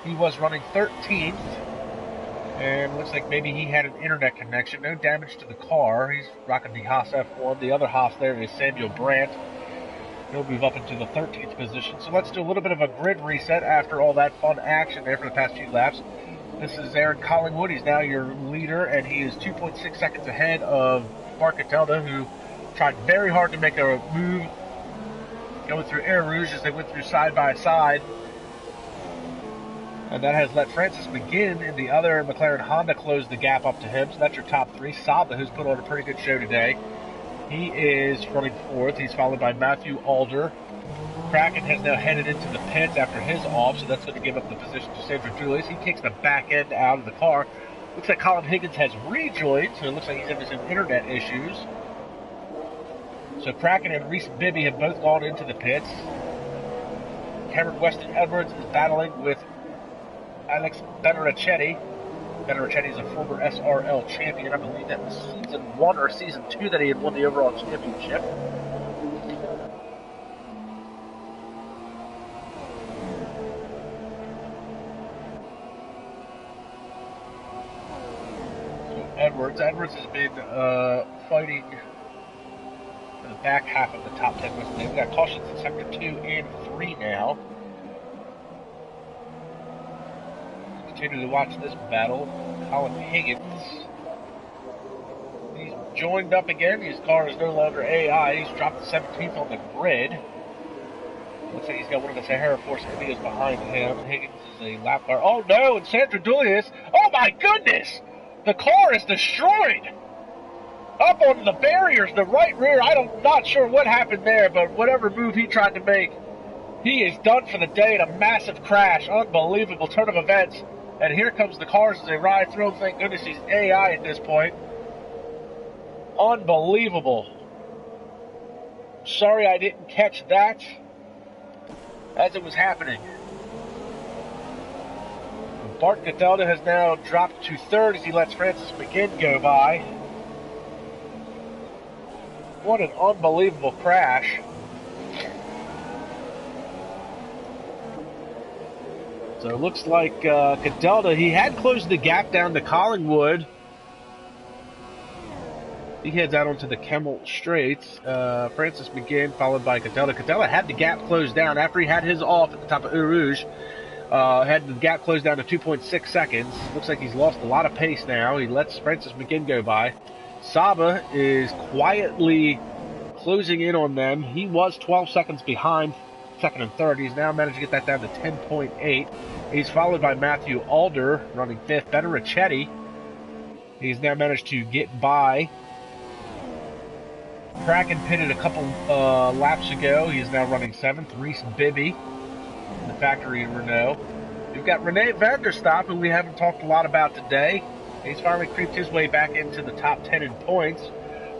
he was running 13th. And looks like maybe he had an internet connection. No damage to the car. He's rocking the Haas F1. The other Haas there is Samuel Brandt. He'll move up into the 13th position. So let's do a little bit of a grid reset after all that fun action there for the past few laps. This is Aaron Collingwood. He's now your leader, and he is 2.6 seconds ahead of Mark Cataldo, who tried very hard to make a move going through Air Rouge as they went through side by side. And that has let Francis McGinn in the other McLaren Honda close the gap up to him. So that's your top 3. Saba, who's put on a pretty good show today. He is running 4th. He's followed by Matthew Alder. Kraken has now headed into the pits after his off, so that's going to give up the position to Sandra Julius. He kicks the back end out of the car. Looks like Colin Higgins has rejoined, so it looks like he's having some internet issues. So Kraken and Reese Bibby have both gone into the pits. Cameron Weston Edwards is battling with Alex Benarachetti. Benarachetti is a former SRL champion. I believe that was season 1 or season 2 that he had won the overall championship. So Edwards has been fighting in the back half of the top 10 list. We've got cautions in sector 2 and 3 now. Continue to watch this battle. Colin Higgins, he's joined up again. His car is no longer AI. He's dropped to 17th on the grid. Looks like he's got one of the Sahara Force Indias behind him. Higgins is a lap car. Oh no, and Sandra Dulius. Oh my goodness! The car is destroyed! Up on the barriers, the right rear. I'm not sure what happened there, but whatever move he tried to make, he is done for the day in a massive crash. Unbelievable turn of events. And here comes the cars as they ride through. Thank goodness he's AI at this point. Unbelievable. Sorry I didn't catch that as it was happening. Bart Catalda has now dropped to third as he lets Francis McGinn go by. What an unbelievable crash. So it looks like Catalda, he had closed the gap down to Collingwood. He heads out onto the Kemmel Straits. Francis McGinn followed by Catalda. Catalda had the gap closed down after he had his off at the top of Eau Rouge. Had the gap closed down to 2.6 seconds. Looks like he's lost a lot of pace now. He lets Francis McGinn go by. Saba is quietly closing in on them. He was 12 seconds behind second and third. He's now managed to get that down to 10.8. He's followed by Matthew Alder running fifth. Ben Ricchetti, he's now managed to get by. Kraken pitted a couple laps ago. He is now running seventh. Reese Bibby in the factory Renault. We've got Rene van der Stoep, who we haven't talked a lot about today. He's finally creeped his way back into the top 10 in points.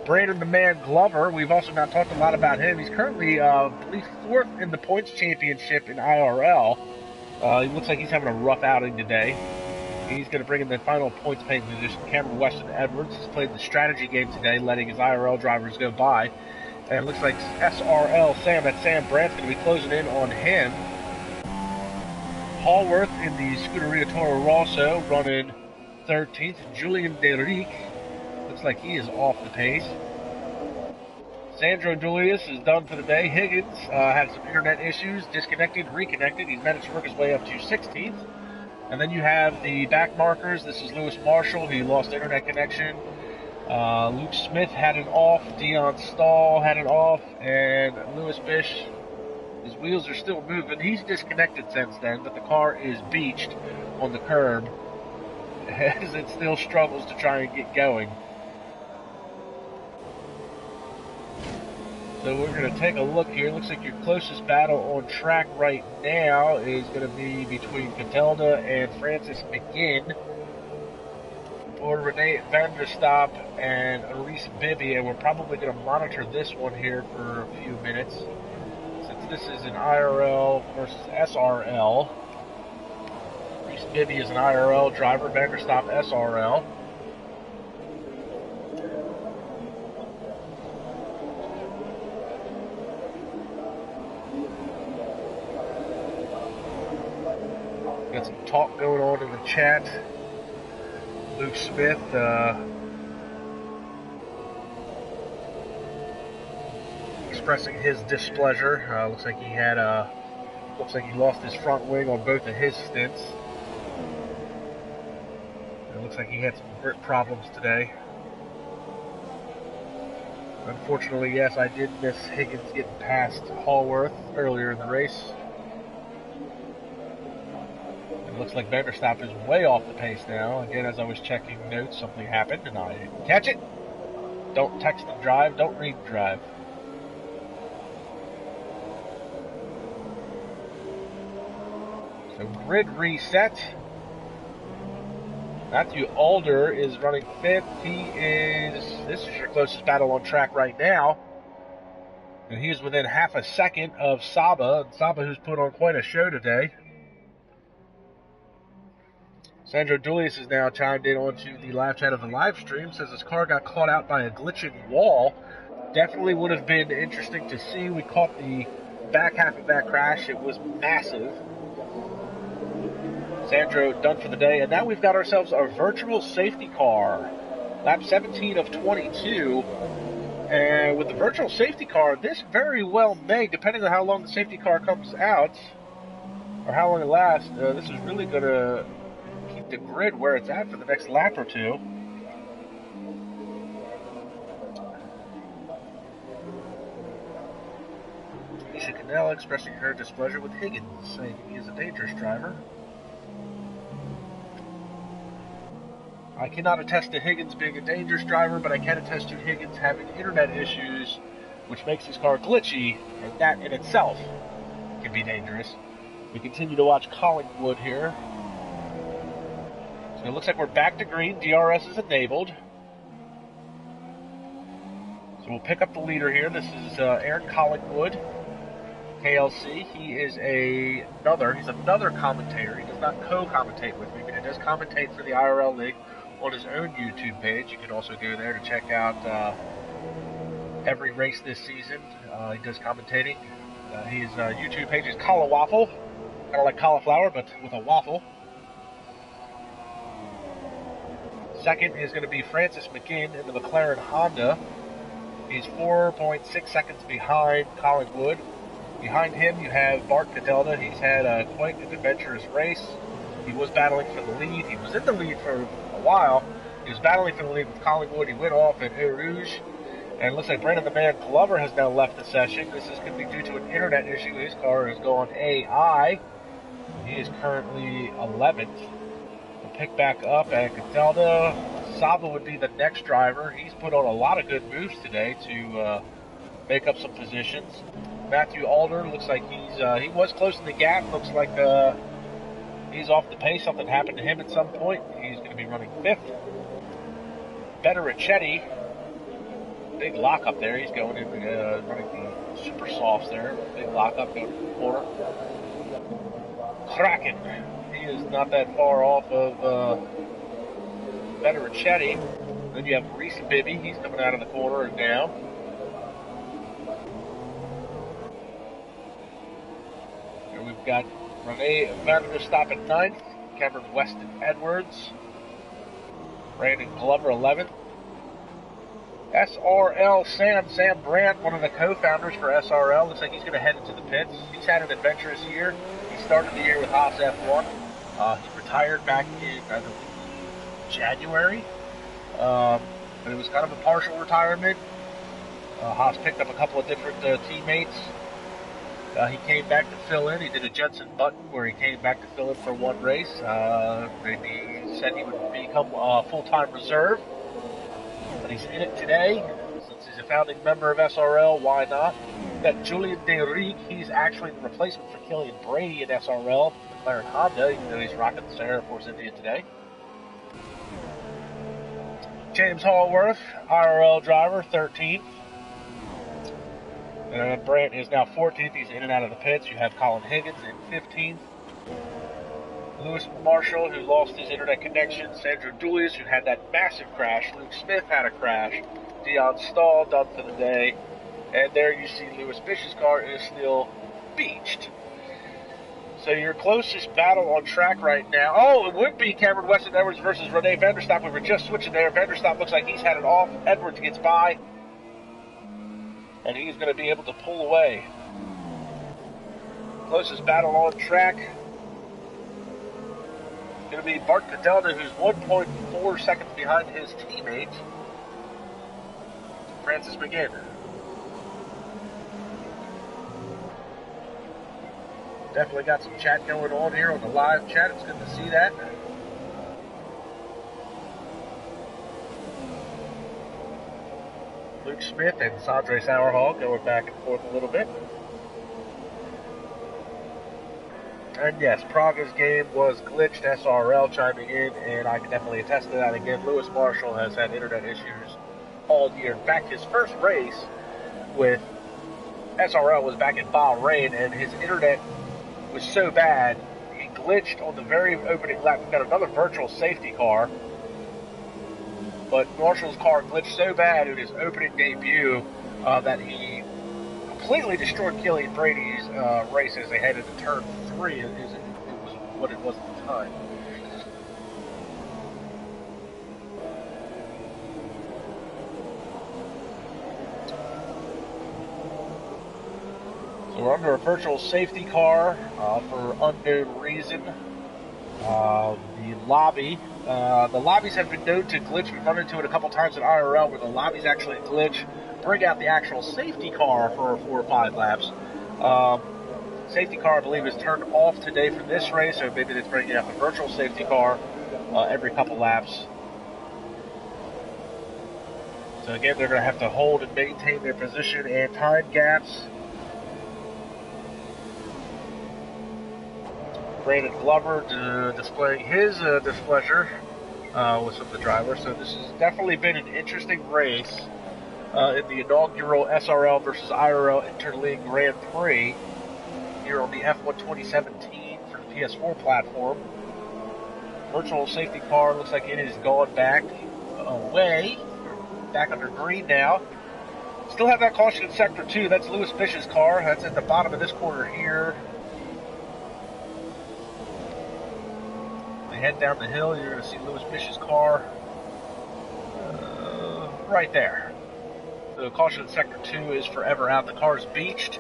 Brandon the Man Glover, we've also not talked a lot about him. He's currently, I believe, fourth in the points championship in IRL. He looks like he's having a rough outing today. He's going to bring in the final points paying position. Cameron Weston Edwards has played the strategy game today, letting his IRL drivers go by. And it looks like SRL Sam, that's Sam Brandt's going to be closing in on him. Hallworth in the Scuderia Toro Rosso running 13th. Julian Deric looks like he is off the pace. Sandro Dulius is done for the day. Higgins had some internet issues, disconnected, reconnected. He's managed to work his way up to 16th. And then you have the back markers. This is Lewis Marshall. He lost internet connection. Luke Smith had it off. Dion Stahl had it off. And Lewis Bish, his wheels are still moving. He's disconnected since then, but the car is beached on the curb as it still struggles to try and get going. So we're going to take a look here. Looks like your closest battle on track right now is going to be between Catalda and Francis McGinn. Or Rene van der Stoep and Reese Bibby, and we're probably going to monitor this one here for a few minutes. Since this is an IRL versus SRL. Reese Bibby is an IRL driver, van der Stoep SRL. Got some talk going on in the chat. Luke Smith expressing his displeasure. Looks like he lost his front wing on both of his stints. It looks like he had some grip problems today. Unfortunately, yes, I did miss Higgins getting past Hallworth earlier in the race. It looks like van der Stoep is way off the pace now. Again, as I was checking notes, something happened and I didn't catch it. Don't text and drive, don't read and drive. So grid reset. Matthew Alder is running fifth. This is your closest battle on track right now. And he is within half a second of Saba. Saba, who's put on quite a show today. Sandro Dulius is now chimed in onto the live chat of the live stream. Says his car got caught out by a glitching wall. Definitely would have been interesting to see. We caught the back half of that crash. It was massive. Sandro done for the day. And now we've got ourselves a virtual safety car. Lap 17 of 22. And with the virtual safety car, this very well may, depending on how long the safety car comes out, or how long it lasts, this is really going to keep the grid where it's at for the next lap or two. to Canella expressing her displeasure with Higgins, saying he is a dangerous driver. I cannot attest to Higgins being a dangerous driver, but I can attest to Higgins having internet issues, which makes his car glitchy, and that in itself can be dangerous. We continue to watch Collingwood here. So it looks like we're back to green. DRS is enabled. So we'll pick up the leader here. This is Aaron Collingwood, KLC. He is another commentator. He does not co-commentate with me, but he does commentate for the IRL League on his own YouTube page. You can also go there to check out every race this season. He does commentating. His YouTube page is Waffle, kind of like cauliflower, but with a waffle. Second is going to be Francis McGinn in the McLaren Honda. He's 4.6 seconds behind Collingwood. Behind him, you have Bart Cadelda. He's had quite an adventurous race. He was battling for the lead. He was in the lead for a while. He was battling for the lead with Collingwood. He went off at Eau Rouge. And it looks like Brandon the Man Glover has now left the session. This is going to be due to an internet issue. His car is going AI. He is currently 11th. We'll pick back up at Catalda. Saba would be the next driver. He's put on a lot of good moves today to make up some positions. Matthew Alder looks like he was closing the gap. Looks like he's off the pace. Something happened to him at some point. He's going to be running 5th. Betterichetti. Big lock up there. He's going in, running the super softs there. Big lock up going to the corner. Kraken. He is not that far off of Betterichetti. Then you have Reese Bibby. He's coming out of the corner and down. And we've got Rene Vanderstappen at 9th. Cameron Weston Edwards. Brandon Glover 11th. SRL Sam Brandt, one of the co-founders for SRL, looks like he's going to head into the pits. He's had an adventurous year. He started the year with Haas F1. He retired back in, I believe, January. But it was kind of a partial retirement. Haas picked up a couple of different teammates. He came back to fill in. He did a Jensen Button where he came back to fill in for one race. He said he would become a full-time reserve. But he's in it today. Since he's a founding member of SRL, why not? We've got Julian DeRigue. He's actually the replacement for Killian Brady in SRL, McLaren Honda, even though he's rocking the Sahara Force India today. James Hallworth, IRL driver, 13th. And Brandt is now 14th. He's in and out of the pits. You have Colin Higgins in 15th. Lewis Marshall, who lost his internet connection. Sandro Dulius, who had that massive crash. Luke Smith had a crash. Dion Stahl, done for the day. And there you see Lewis Bish's car is still beached. So your closest battle on track right now, oh, it would be Cameron Weston Edwards versus Rene Vanderstappen. We were just switching there. Vanderstappen looks like he's had it off. Edwards gets by. And he's going to be able to pull away. Closest battle on track. Going to be Bart Cadelda, who's 1.4 seconds behind his teammate, Francis McGinn. Definitely got some chat going on here on the live chat. It's good to see that. Luke Smith and Sandre Sauerhall going back and forth a little bit. And yes, Praga's game was glitched, SRL chiming in, and I can definitely attest to that. Again, Lewis Marshall has had internet issues all year. In fact, his first race with SRL was back in Bahrain, and his internet was so bad, he glitched on the very opening lap. We've got another virtual safety car, but Marshall's car glitched so bad in his opening debut that he completely destroyed Killian Brady's race as they headed to turn 3. It was what it was at the time. So we're under a virtual safety car for unknown reason. The lobbies have been known to glitch. We've run into it a couple times at IRL where the lobbies actually glitch, bring out the actual safety car for 4 or 5 laps. Safety car, I believe, is turned off today for this race, so maybe it's bringing up a virtual safety car every couple laps. So again, they're going to have to hold and maintain their position and time gaps. Brandon Glover displaying his displeasure with some of the drivers. So this has definitely been an interesting race in the inaugural SRL versus IRL Interleague Grand Prix here on the F1 2017 for the PS4 platform. Virtual safety car looks like it has gone back away. Back under green now. Still have that caution in Sector 2. That's Lewis Fish's car. That's at the bottom of this corner here. They head down the hill. You're going to see Lewis Fish's car right there. The caution in Sector 2 is forever out. The car is beached.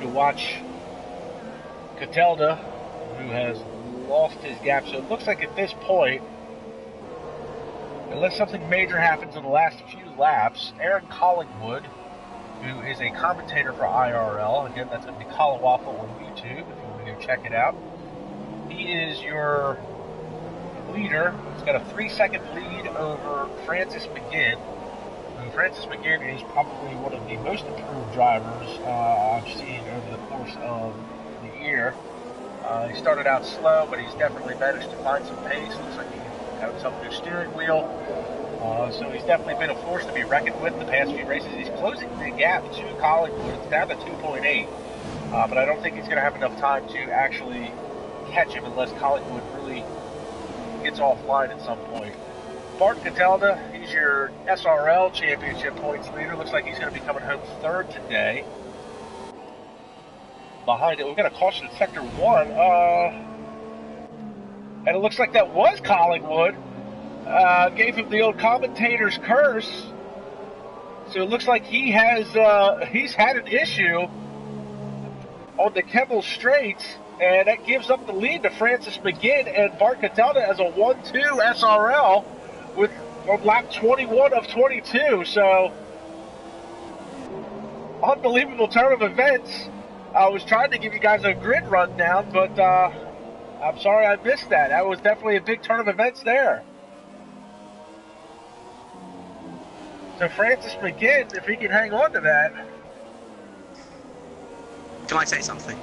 To watch Catalda, who has lost his gap. So it looks like at this point, unless something major happens in the last few laps, Aaron Collingwood, who is a commentator for IRL, again, that's going to be Colawafel on YouTube if you want to go check it out. He is your leader. He's got a 3-second lead over Francis McGinn. Francis McGinn is probably one of the most improved drivers I've seen over the course of the year. He started out slow, but he's definitely managed to find some pace. Looks like he got himself a new steering wheel. So he's definitely been a force to be reckoned with the past few races. He's closing the gap to Collingwood. It's down to 2.8. But I don't think he's going to have enough time to actually catch him unless Collingwood really gets offline at some point. Bart Catalda, he's your SRL championship points leader. Looks like he's going to be coming home third today. Behind it, we've got a caution in Sector 1. And it looks like that was Collingwood. Gave him the old commentator's curse. So it looks like he has he's had an issue on the Kemmel Straights. And that gives up the lead to Francis McGinn and Bart Catalda as a 1-2 SRL. With on lap 21 of 22, so unbelievable turn of events. I was trying to give you guys a grid rundown, but I'm sorry I missed that. That was definitely a big turn of events there. So Francis McGinn, if he can hang on to that. Can I say something?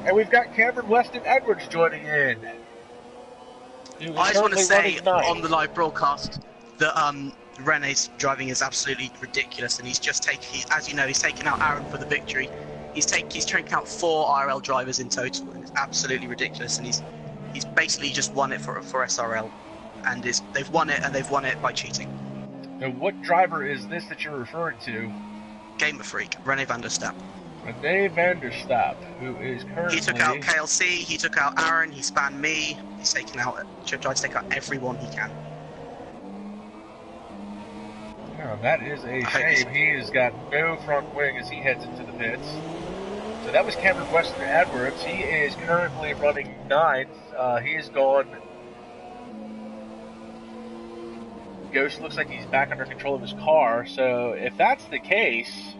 And we've got Cameron Weston Edwards joining in. I just want to say on the live broadcast that Rene's driving is absolutely ridiculous, and he's just taken, as you know, he's taken out Aaron for the victory. He's taken out 4 IRL drivers in total, and it's absolutely ridiculous. And he's basically just won it for SRL, and they've won it by cheating. And what driver is this that you're referring to? Gamer Freak, Rene van der Stapp. Rene van der Stapp, who is currently... He took out KLC, he took out Aaron, he spanned me, he's tried to take out everyone he can. Oh, that is a shame. He has got no front wing as he heads into the pits. So that was Cameron Weston Edwards. He is currently running 9th. He is gone. Ghost looks like he's back under control of his car. So if that's the case...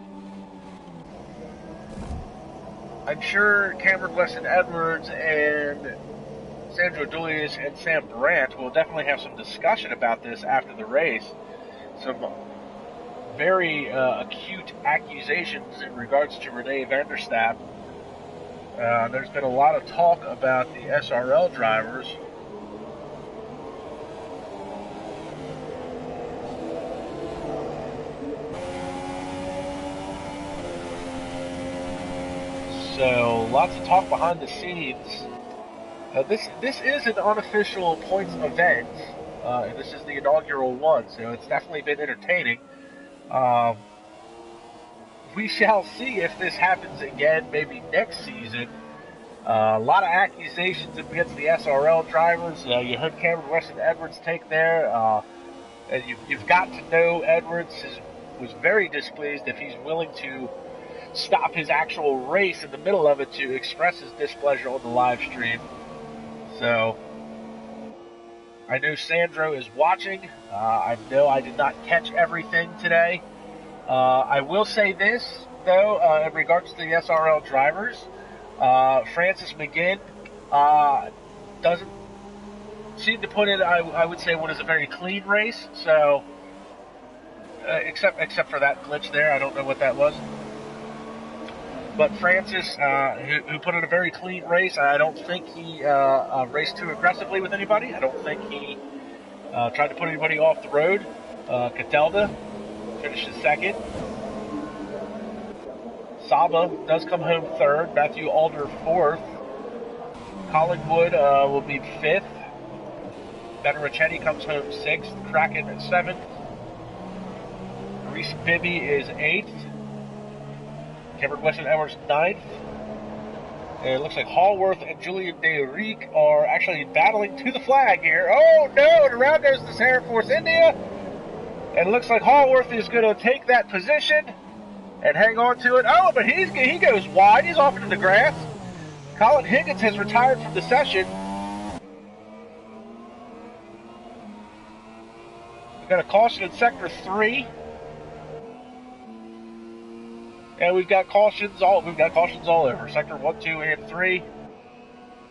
I'm sure Cameron Weston Edwards and Sandro Dulius and Sam Brandt will definitely have some discussion about this after the race. Some very acute accusations in regards to Rene van der Stapp. There's been a lot of talk about the SRL drivers. So, lots of talk behind the scenes. This is an unofficial points event. This is the inaugural one, so it's definitely been entertaining. We shall see if this happens again, maybe next season. A lot of accusations against the SRL drivers. You heard Cameron Weston Edwards take there. And you've got to know Edwards was very displeased if he's willing to stop his actual race in the middle of it to express his displeasure on the live stream. So I know Sandro is watching. I know I did not catch everything today. I will say this, though, in regards to the SRL drivers, Francis McGinn doesn't seem to put in, I would say, what is a very clean race. So, except for that glitch there, I don't know what that was. But Francis, who put in a very clean race, I don't think he raced too aggressively with anybody. I don't think he tried to put anybody off the road. Catalda finishes second. Saba does come home third. Matthew Alder fourth. Collingwood will be fifth. Ben Ricchetti comes home sixth. Kraken at seventh. Reese Bibby is eighth. Cameron Weston Edwards ninth. And it looks like Hallworth and Julian DeRique are actually battling to the flag here. Oh no, and around goes the Air Force India. And it looks like Hallworth is going to take that position and hang on to it. Oh, but he goes wide. He's off into the grass. Colin Higgins has retired from the session. We've got a caution in sector 3. And we've got cautions all over. Sector 1, 2, and 3.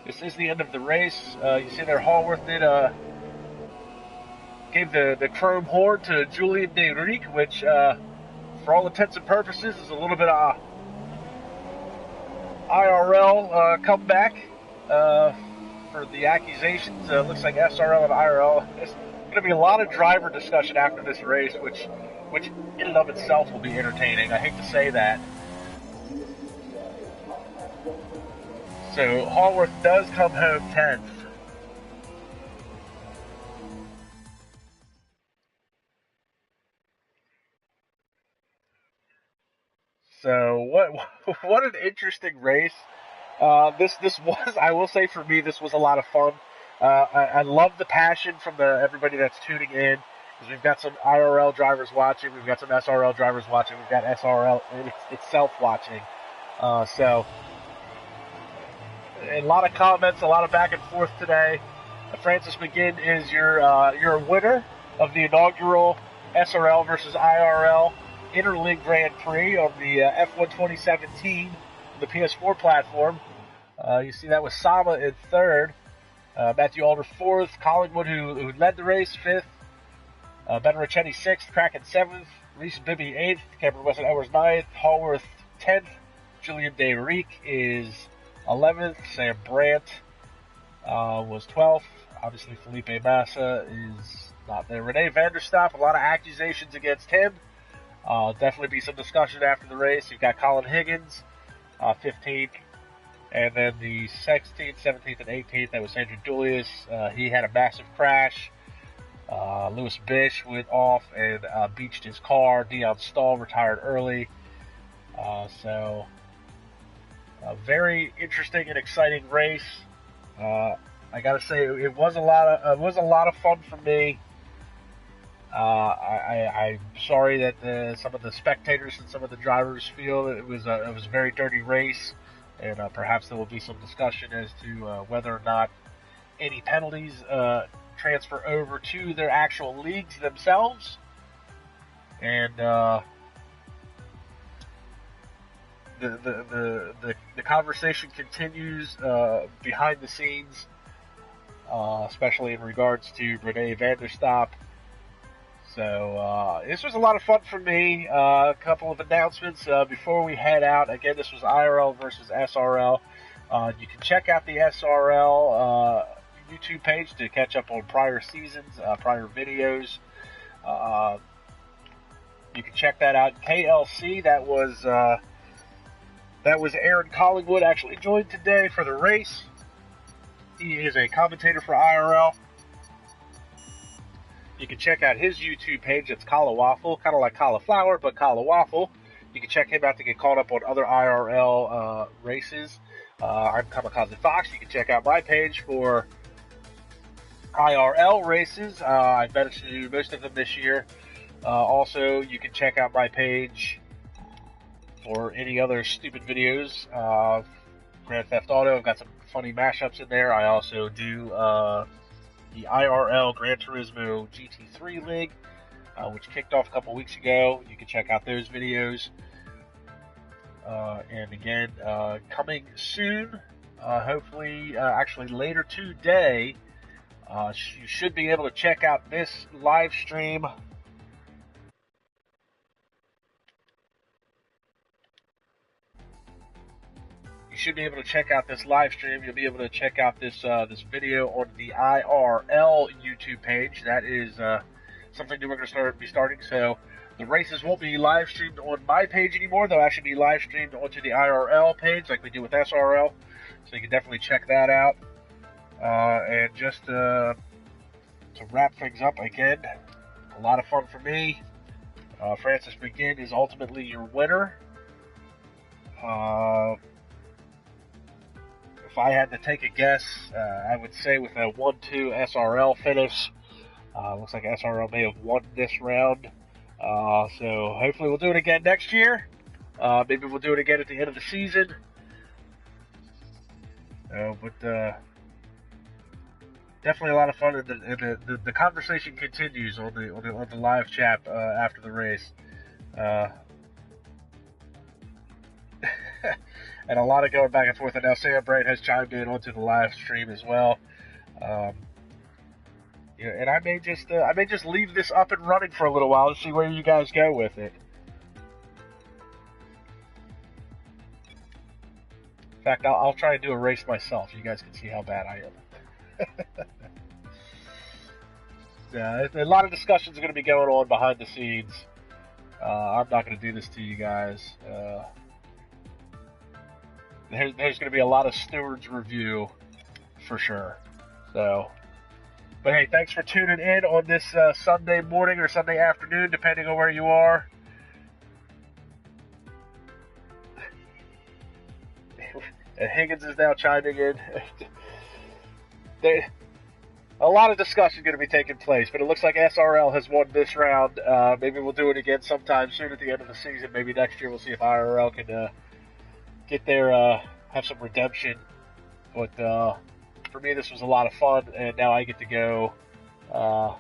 This is the end of the race. You see there Hallworth did gave the chrome horn to Julian DeRique, which for all intents and purposes is a little bit of IRL comeback for the accusations. Looks like SRL and IRL. There's going to be a lot of driver discussion after this race, which in and of itself will be entertaining. I hate to say that. So Hallworth does come home 10th. So what an interesting race. This was, I will say, for me, this was a lot of fun. I love the passion from everybody that's tuning in, because we've got some IRL drivers watching, we've got some SRL drivers watching, we've got SRL itself watching. So a lot of comments, a lot of back and forth today. Francis McGinn is your winner of the inaugural SRL versus IRL Interleague Grand Prix on the F1 2017, the PS4 platform. You see that was Sama in third, Matthew Alder fourth, Collingwood, who led the race, fifth, Ben Ricchetti sixth, Kraken seventh, Reese Bibby eighth, Cameron Weston Edwards ninth, Hallworth 10th, Julian DeRique is 11th, Sam Brandt was 12th. Obviously, Felipe Massa is not there. Rene Vanderstappen, a lot of accusations against him. Definitely be some discussion after the race. You've got Colin Higgins, 15th, and then the 16th, 17th, and 18th, that was Andrew Julius. He had a massive crash. Lewis Bish went off and beached his car. Dion Stahl retired early. So a very interesting and exciting race. I gotta say, it was a lot of fun for me. I'm sorry that some of the spectators and some of the drivers feel that it was a very dirty race, and perhaps there will be some discussion as to whether or not any penalties transfer over to their actual leagues themselves. And the conversation continues behind the scenes, especially in regards to Rene Vanderstappen. So this was a lot of fun for me. A couple of announcements before we head out. Again, this was IRL versus SRL. You can check out the SRL YouTube page to catch up on prior seasons, prior videos. You can check that out. KLC, that was Aaron Collingwood, actually joined today for the race. He is a commentator for IRL. You can check out his YouTube page. It's Waffle, kind of like cauliflower, but Waffle. You can check him out to get caught up on other IRL races. I'm KAMIKAZE-FOX. You can check out my page for IRL races. I've managed to do most of them this year. Also, you can check out my page for any other stupid videos. Grand Theft Auto. I've got some funny mashups in there. I also do the IRL Gran Turismo GT3 League, which kicked off a couple weeks ago. You can check out those videos. And again, coming soon, hopefully, actually later today, you should be able to check out this live stream. You should be able to check out this live stream. You'll be able to check out this this video on the IRL YouTube page. That is something that we're going to be starting. So the races won't be live streamed on my page anymore. They'll actually be live streamed onto the IRL page, like we do with SRL. So you can definitely check that out. And just to wrap things up again, a lot of fun for me. Francis McGinn is ultimately your winner. If I had to take a guess, I would say with a 1-2 SRL finish. Looks like SRL may have won this round. So hopefully we'll do it again next year. Maybe we'll do it again at the end of the season. But definitely a lot of fun, and the conversation continues on the live chat after the race. And a lot of going back and forth. And now Sam Bright has chimed in onto the live stream as well. Yeah, and I may just leave this up and running for a little while to see where you guys go with it. In fact, I'll try and do a race myself. You guys can see how bad I am. Yeah, a lot of discussions are going to be going on behind the scenes. I'm not going to do this to you guys. There's going to be a lot of stewards review for sure. So, but hey, thanks for tuning in on this Sunday morning or Sunday afternoon, depending on where you are. And Higgins is now chiming in. A lot of discussion going to be taking place, but it looks like SRL has won this round. Maybe we'll do it again sometime soon at the end of the season. Maybe next year we'll see if IRL can get there, have some redemption. But for me, this was a lot of fun, and now I get to go. I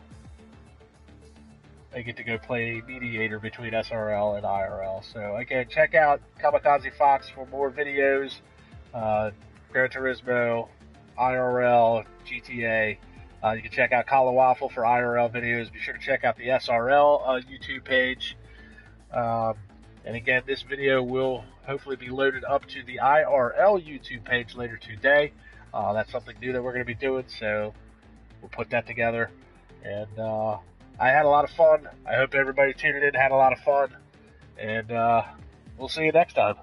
get to go play mediator between SRL and IRL. So again, check out KAMIKAZE-FOX for more videos. Gran Turismo, IRL, GTA. You can check out Waffle for IRL videos. Be sure to check out the SRL YouTube page. And again, this video will hopefully be loaded up to the IRL YouTube page later today. That's something new that we're going to be doing, so we'll put that together. And I had a lot of fun. I hope everybody tuning in had a lot of fun. And we'll see you next time.